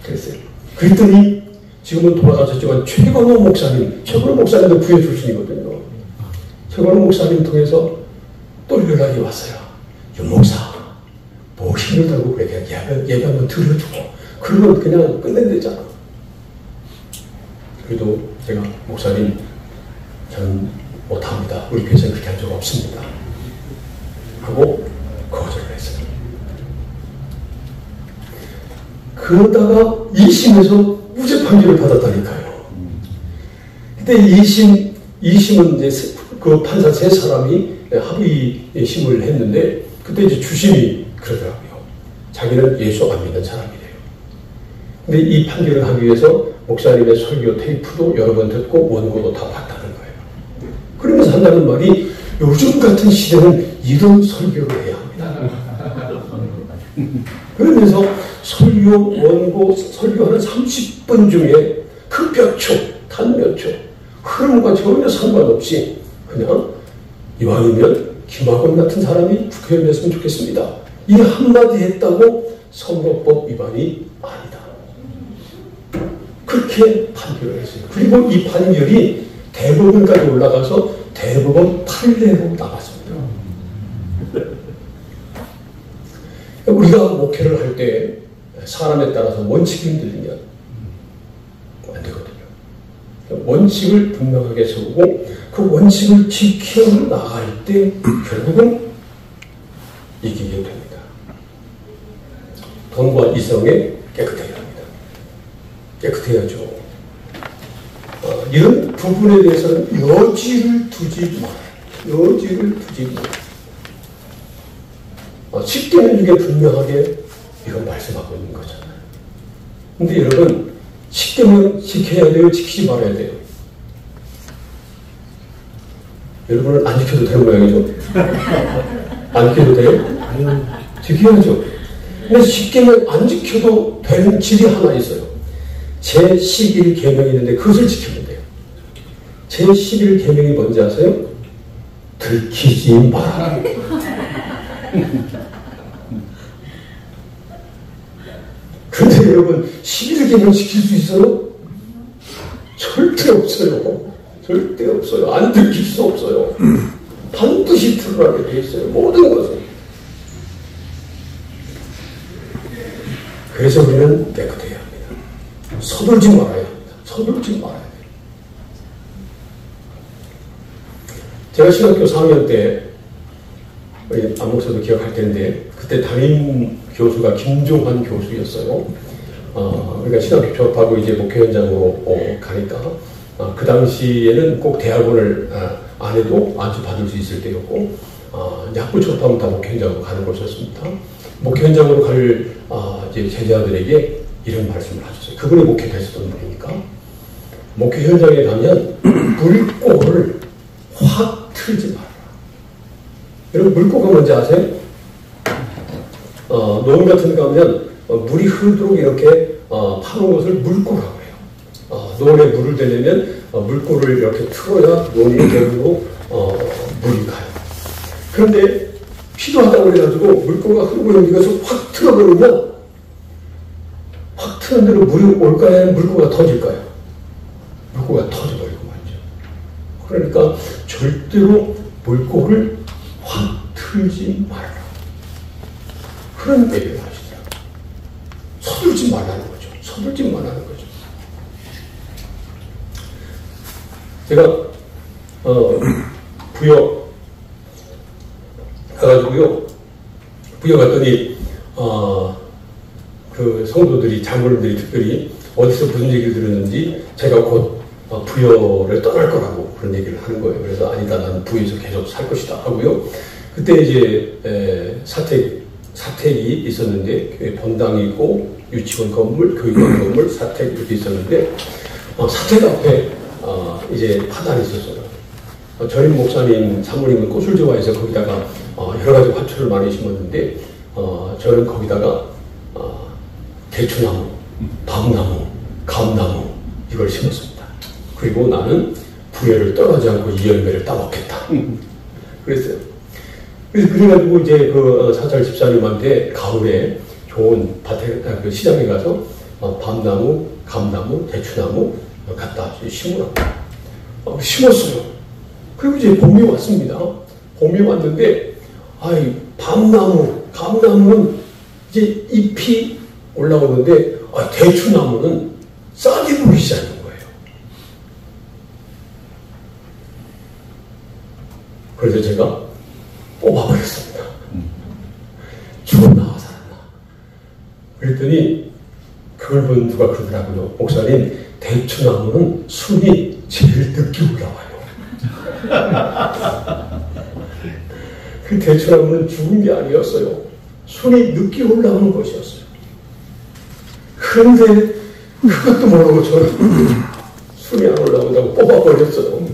그랬어요. 그랬더니 지금은 돌아가셨지만 최건호 목사님도 부여 출신이거든요. 최건호 목사님 통해서 또 연락이 왔어요. 윤 목사, 뭐 힘들다고 그래. 예배 한번 들어주고 그러면 그냥 끝낸대잖아. 그래도 제가 목사님 저는 못합니다. 우리 교회에서는 그렇게 한 적 없습니다. 하고 거절을 했어요. 그러다가 2심에서 무죄 판결을 받았다니까요. 그때 2심은 이제 그 판사 3사람이 합의심을 했는데 그때 이제 주심이 그러더라고요. 자기는 예수 안 믿는 사람이래요. 근데 이 판결을 하기 위해서 목사님의 설교 테이프도 여러 번 듣고 원고도 다 봤다는 거예요. 그러면서 한다는 말이 요즘 같은 시대는 이런 설교를 해야 합니다. 그러면서 설교 원고 설교하는 30분 중에 그 몇 초, 단 몇 초 흐름과 전혀 상관없이 그냥 이왕이면 김학원 같은 사람이 국회의원 됐으면 좋겠습니다. 이 한마디 했다고 선거법 위반이 아니다. 그렇게 판결을 했어요. 그리고 이 판결이 대법원까지 올라가서 대법원 판례로 나갔습니다. 우리가 목회를 할 때 사람에 따라서 원칙이 흔들리면 안 되거든요. 원칙을 분명하게 세우고 그 원칙을 지켜 나갈 때 결국은 이기게 됩니다. 돈과 이성에 깨끗해야 합니다. 깨끗해야죠. 이런 부분에 대해서는 여지를 두지 말아요. 여지를 두지 말아요. 10계명 중에 분명하게 이건 말씀하고 있는 거잖아요. 근데 여러분, 10계명 지켜야 돼요? 지키지 말아야 돼요? 여러분은 안 지켜도 되는 모양이죠? 안 지켜도 돼요? 지켜야죠. 근데 10계명 안 지켜도 되는 질이 하나 있어요. 제11계명이 있는데 그것을 지키면 돼요. 제11계명이 뭔지 아세요? 들키지 마라. 근데 여러분 11계명 지킬 수 있어요? 절대 없어요. 절대 없어요. 안 들킬 수 없어요. 반드시 드러나게 돼 있어요. 모든 것은. 그래서 우리는 깨끗해야 합니다. 서둘지 말아야 합니다. 서둘지 말아야 돼요. 제가 신학교 4학년 때 우리 안 목사도 기억할 텐데 그때 담임 교수가 김종환 교수였어요. 그러니까 신학교 졸업하고 이제 목회 현장으로 가니까 그 당시에는 꼭 대학원을 안 해도 안수받을 수 있을 때였고 이제 학부 졸업하면 다 목회 현장으로 가는 것이었습니다. 목회 현장으로 갈 이제 제자들에게 이런 말씀을 하셨어요. 그분이 목회 되셨던 분이니까 목회 현장에 가면 물꼬를 확 틀지 마라. 여러분 물꼬가 뭔지 아세요? 노은 같은 데 가면 물이 흐르도록 이렇게 파놓은 것을 물꼬라고 해요. 노은에 물을 대려면 물꼬를 이렇게 틀어야 노은이 대로 물이 가요. 그런데 필요하다고 그래가지고 물꼬가 흐르고 있는 것을 확 틀어버리면 확 트는 대로 물이 올까요? 물꼬가 터질까요? 물꼬가 터져버리고 말이죠. 그러니까 절대로 물꼬를 확 틀지 말아라. 그런 얘기를 하시더라고요. 서둘지 말라는 거죠. 서둘지 말라는 거죠. 제가 부여 가가지고요. 부여 갔더니 그 성도들이 장로님들이 특별히 어디서 무슨 얘기를 들었는지 제가 곧 부여를 떠날 거라고 그런 얘기를 하는 거예요. 그래서 아니다, 나는 부여에서 계속 살 것이다 하고요. 그때 이제 사택이 있었는데 교회 본당이 있고 유치원 건물, 교육원 건물, 사택 이렇게 있었는데 사택 앞에 이제 화단이 있었어요. 전임 목사님, 사모님은 꽃을 좋아해서 거기다가 여러 가지 화초를 많이 심었는데 저는 거기다가 대추나무, 밤나무, 감나무 이걸 심었습니다. 그리고 나는 부여를 떠나지 않고 이 열매를 따먹겠다. 그랬어요. 그래가지고 이제 그 사찰 집사님한테 가을에 좋은 밭에, 그 시장에 가서 밤나무, 감나무, 대추나무 갖다 심으라고. 심었어요. 그리고 이제 봄이 왔습니다. 봄이 왔는데, 밤나무, 감나무는 이제 잎이 올라오는데, 대추나무는 싹이 보이기 시작하는 거예요. 그래서 제가 뽑아버렸습니다. 죽었나 살았나. 그랬더니 그걸 본 누가 그러더라고요. 목사님, 대추나무는 순이 제일 늦게 올라와요. 그 대추나무는 죽은 게 아니었어요. 순이 늦게 올라오는 것이었어요. 그런데 그것도 모르고 저는 순이 안 올라온다고 뽑아버렸어요.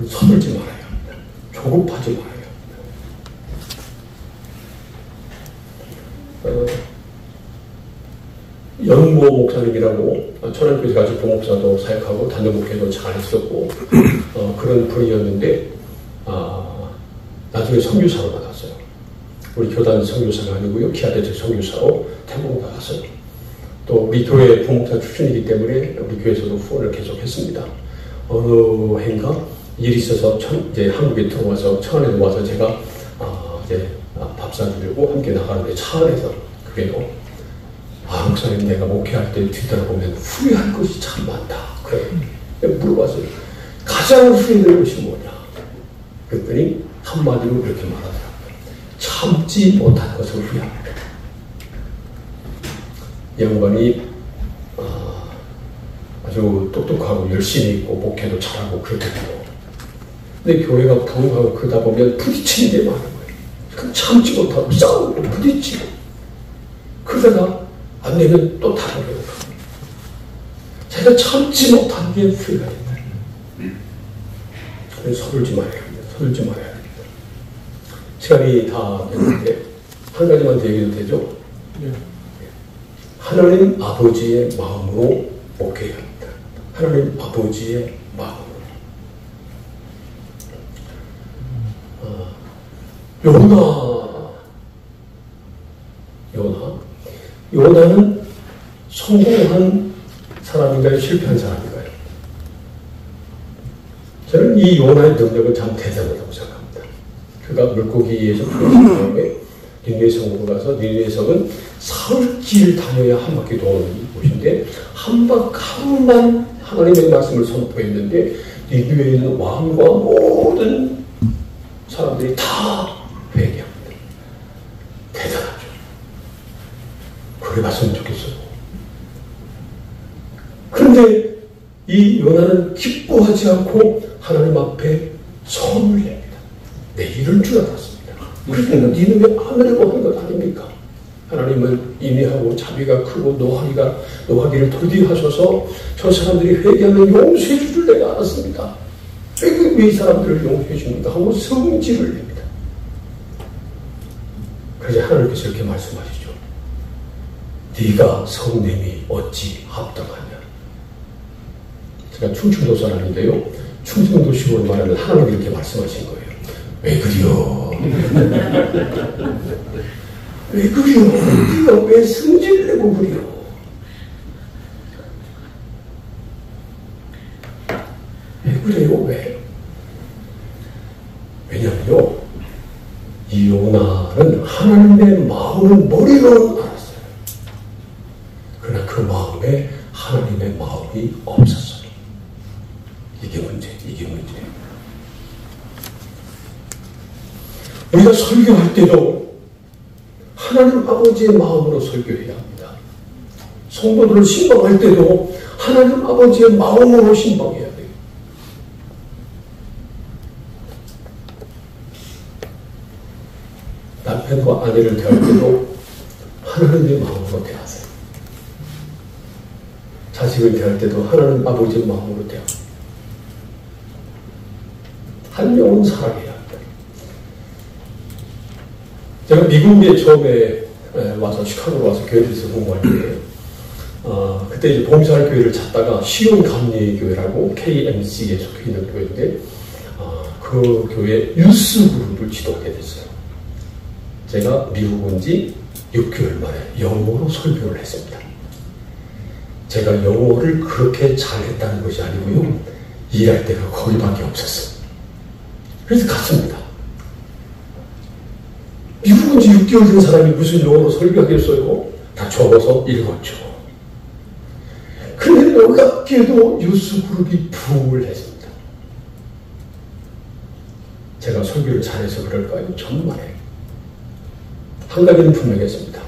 서둘지 말아야 합니다. 조급하지 말아야 합니다. 연모 목사님이라고 천안교회 가서 부목사도 사역하고 단독목회도 잘 했었고 그런 분이었는데 나중에 선교사로 나갔어요. 우리 교단 선교사가 아니고요. 기아대체 선교사로 태국으로 나갔어요. 또 우리 교회 부목사 출신이기 때문에 우리 교회에서도 후원을 계속했습니다. 어느 해인가 일이 있어서 이제 한국에 들어와서 천안에 와서 제가 이제 밥 사주려고 함께 나가는데 차 안에서 그래도 목사님, 내가 목회할 때 뒤돌아보면 후회할 것이 참 많다. 그래. 물어봤어요. 가장 후회되는 것이 뭐냐? 그랬더니 한마디로 이렇게 말하더라고요. 참지 못한 것을 후회합니다. 양반이 아주 똑똑하고 열심히 있고 목회도 잘하고 그렇거든요. 근데 교회가 부흥하고 그러다 보면 부딪히는 게 많은 거예요. 그럼 참지 못하고 싸우고 부딪히고 그러다가 안 되면 또 다른 거예요. 제가 참지 못한 게 후회가 된다. 그래서 서둘지 말아야 합니다. 서둘지 말아야 합니다. 시간이 다 됐는데 한 가지만 더 얘기해도 되죠? 하나님 아버지의 마음으로 목회해야 합니다. 하나님 아버지의 마음으로. 요나는 성공한 사람인가요? 실패한 사람인가요? 저는 이 요나의 능력은 참 대단하다고 생각합니다. 그가 물고기에서 풀어진 다음에 니느웨 성으로 가서 니느웨 성은 사흘길 다녀야 한 바퀴 도는 곳인데 하루만 하나님의 말씀을 선포했는데 니느웨에 있는 왕과 모든 사람들이 다 회개합니다. 대단하죠. 그래 봤으면 좋겠어요. 그런데 이 요나는 기뻐하지 않고 하나님 앞에 선을 냅니다. 내 이럴 줄 알았습니다. 그러니까 니느웨 하늘에고 한 것 아닙니까? 하나님은 인내하고 자비가 크고 노하기를 도디하셔서 저 사람들이 회개하면 용서해 줄 줄 내가 알았습니다. 왜 이 사람들을 용서해 줍니까? 하고 성질을 냅니다. 그래서 하나님께서 이렇게 말씀하시죠. 네가 성냄이 어찌 합당하냐. 제가 충청도 사람인데요. 충청도식으로 말하면 하나님이 이렇게 말씀하신 거예요. 왜 그리요? 왜 그리요? 네가 왜 성질 내고 그리요? 왜 그래요? 왜? 왜냐면요, 이 요나는 하나님의 마음을 머리로는 알았어요. 그러나 그 마음에 하나님의 마음이 없었어요. 이게 문제예요. 우리가 설교할 때도 하나님 아버지의 마음으로 설교해야 합니다. 성도들을 신방할 때도 하나님 아버지의 마음으로 신방해야 돼요. 남편과 아내를 대할 때도 하나님의 마음으로 대하세요. 자식을 대할 때도 하나님 아버지의 마음으로 대하세요. 한 영혼 사랑해야 합니다. 제가 미국에 처음에 와서 시카고로 와서 교회에서 공부할 때 그때 이제 봉사할 교회를 찾다가 시온 감리의 교회라고 KMC에 속해 있는 교회인데 그 교회 유스 그룹을 지도하게 됐어요. 제가 미국 온 지 6개월 만에 영어로 설교를 했습니다. 제가 영어를 그렇게 잘했다는 것이 아니고요. 이해할 때가 거기밖에 없었어요. 그래서 갔습니다. 미국 온 지 6개월 된 사람이 무슨 영어로 설교하겠어요? 다 적어서 읽었죠. 그런데 놀랍게도 유스그룹이 부흥을 했습니다. 제가 설교를 잘해서 그럴까요? 정말에. 한 가지는 분명했습니다.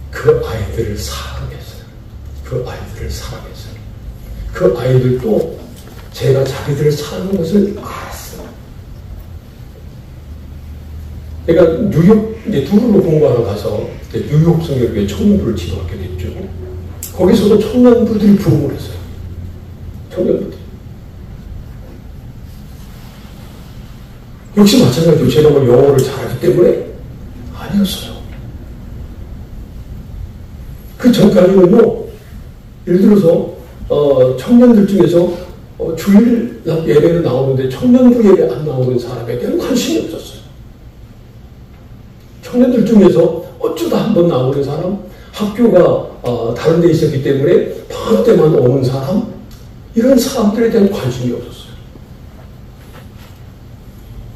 그 아이들을 사랑했어요. 그 아이들도 제가 자기들을 사랑하는 것을 알았어요. 제가 뉴욕, 두루로 공부하러 가서 뉴욕 성결교회 청년부를 지도하게 됐죠. 거기서도 청년부들이 부흥을 했어요. 청년부들. 역시 마찬가지로 제가 뭐 영어를 잘하기 때문에 아니었어요. 그 전까지는요, 예를 들어서 청년들 중에서 주일 예배는 나오는데 청년부 예배 안 나오는 사람에 대한 관심이 없었어요. 청년들 중에서 어쩌다 한 번 나오는 사람, 학교가 다른 데 있었기 때문에 방학 때만 오는 사람, 이런 사람들에 대한 관심이 없었어요.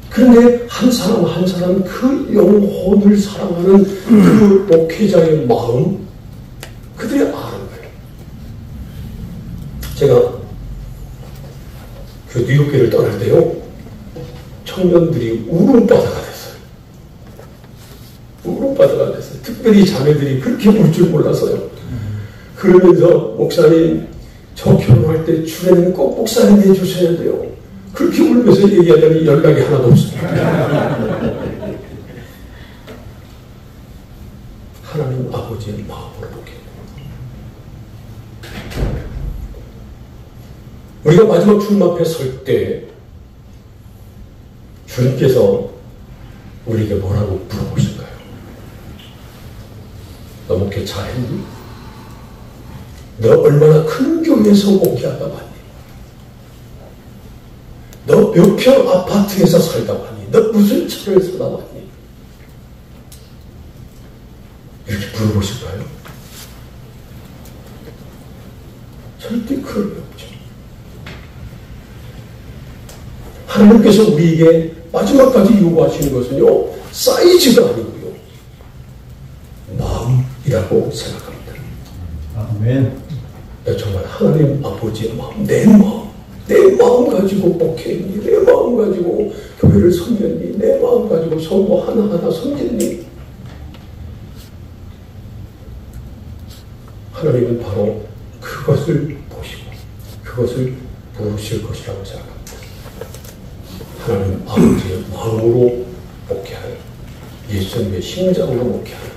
그런데 한 사람 한 사람 그 영혼을 사랑하는 그 목회자의 마음, 그들이 아는 거예요. 제가 그 뉴욕교회를 떠날 때요, 청년들이 울음바다가 됐어요. 울음바다가 됐어요. 특별히 자매들이 그렇게 울 줄 몰라서요. 그러면서 목사님, 저 결혼할 때 주례는 꼭 목사님 해주셔야 돼요. 그렇게 울면서 얘기하더니 연락이 하나도 없습니다. 하나님 아버지의 마음으로 보게. 우리가 마지막 주님 앞에 설 때 주님께서 우리에게 뭐라고 물어보실까요? 너 목회 잘했니? 너 얼마나 큰 교회에서 목회하다 왔니? 너 몇 평 아파트에서 살다 왔니? 너 무슨 차를 사다 왔니? 이렇게 물어보실까요? 절대 그럴 리 없죠. 하나님께서 우리에게 마지막까지 요구하시는 것은요, 사이즈가 아니고요, 마음이라고 생각합니다. 아멘. 정말 하나님 아버지의 마음, 내 마음 가지고 목회했니? 내 마음 가지고 교회를 섬겼니? 내 마음 가지고 성도 하나하나 섬겼니? 하나님은 바로 그것을 보시고 그것을 부르실 것이라고 생각합니다. 하나님 아버지의 마음으로 목회하는, 예수님의 심장으로 목회하는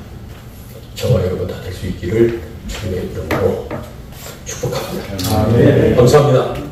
저와 여러분 다 될 수 있기를 주님의 이름으로 축복합니다. 아멘. 감사합니다.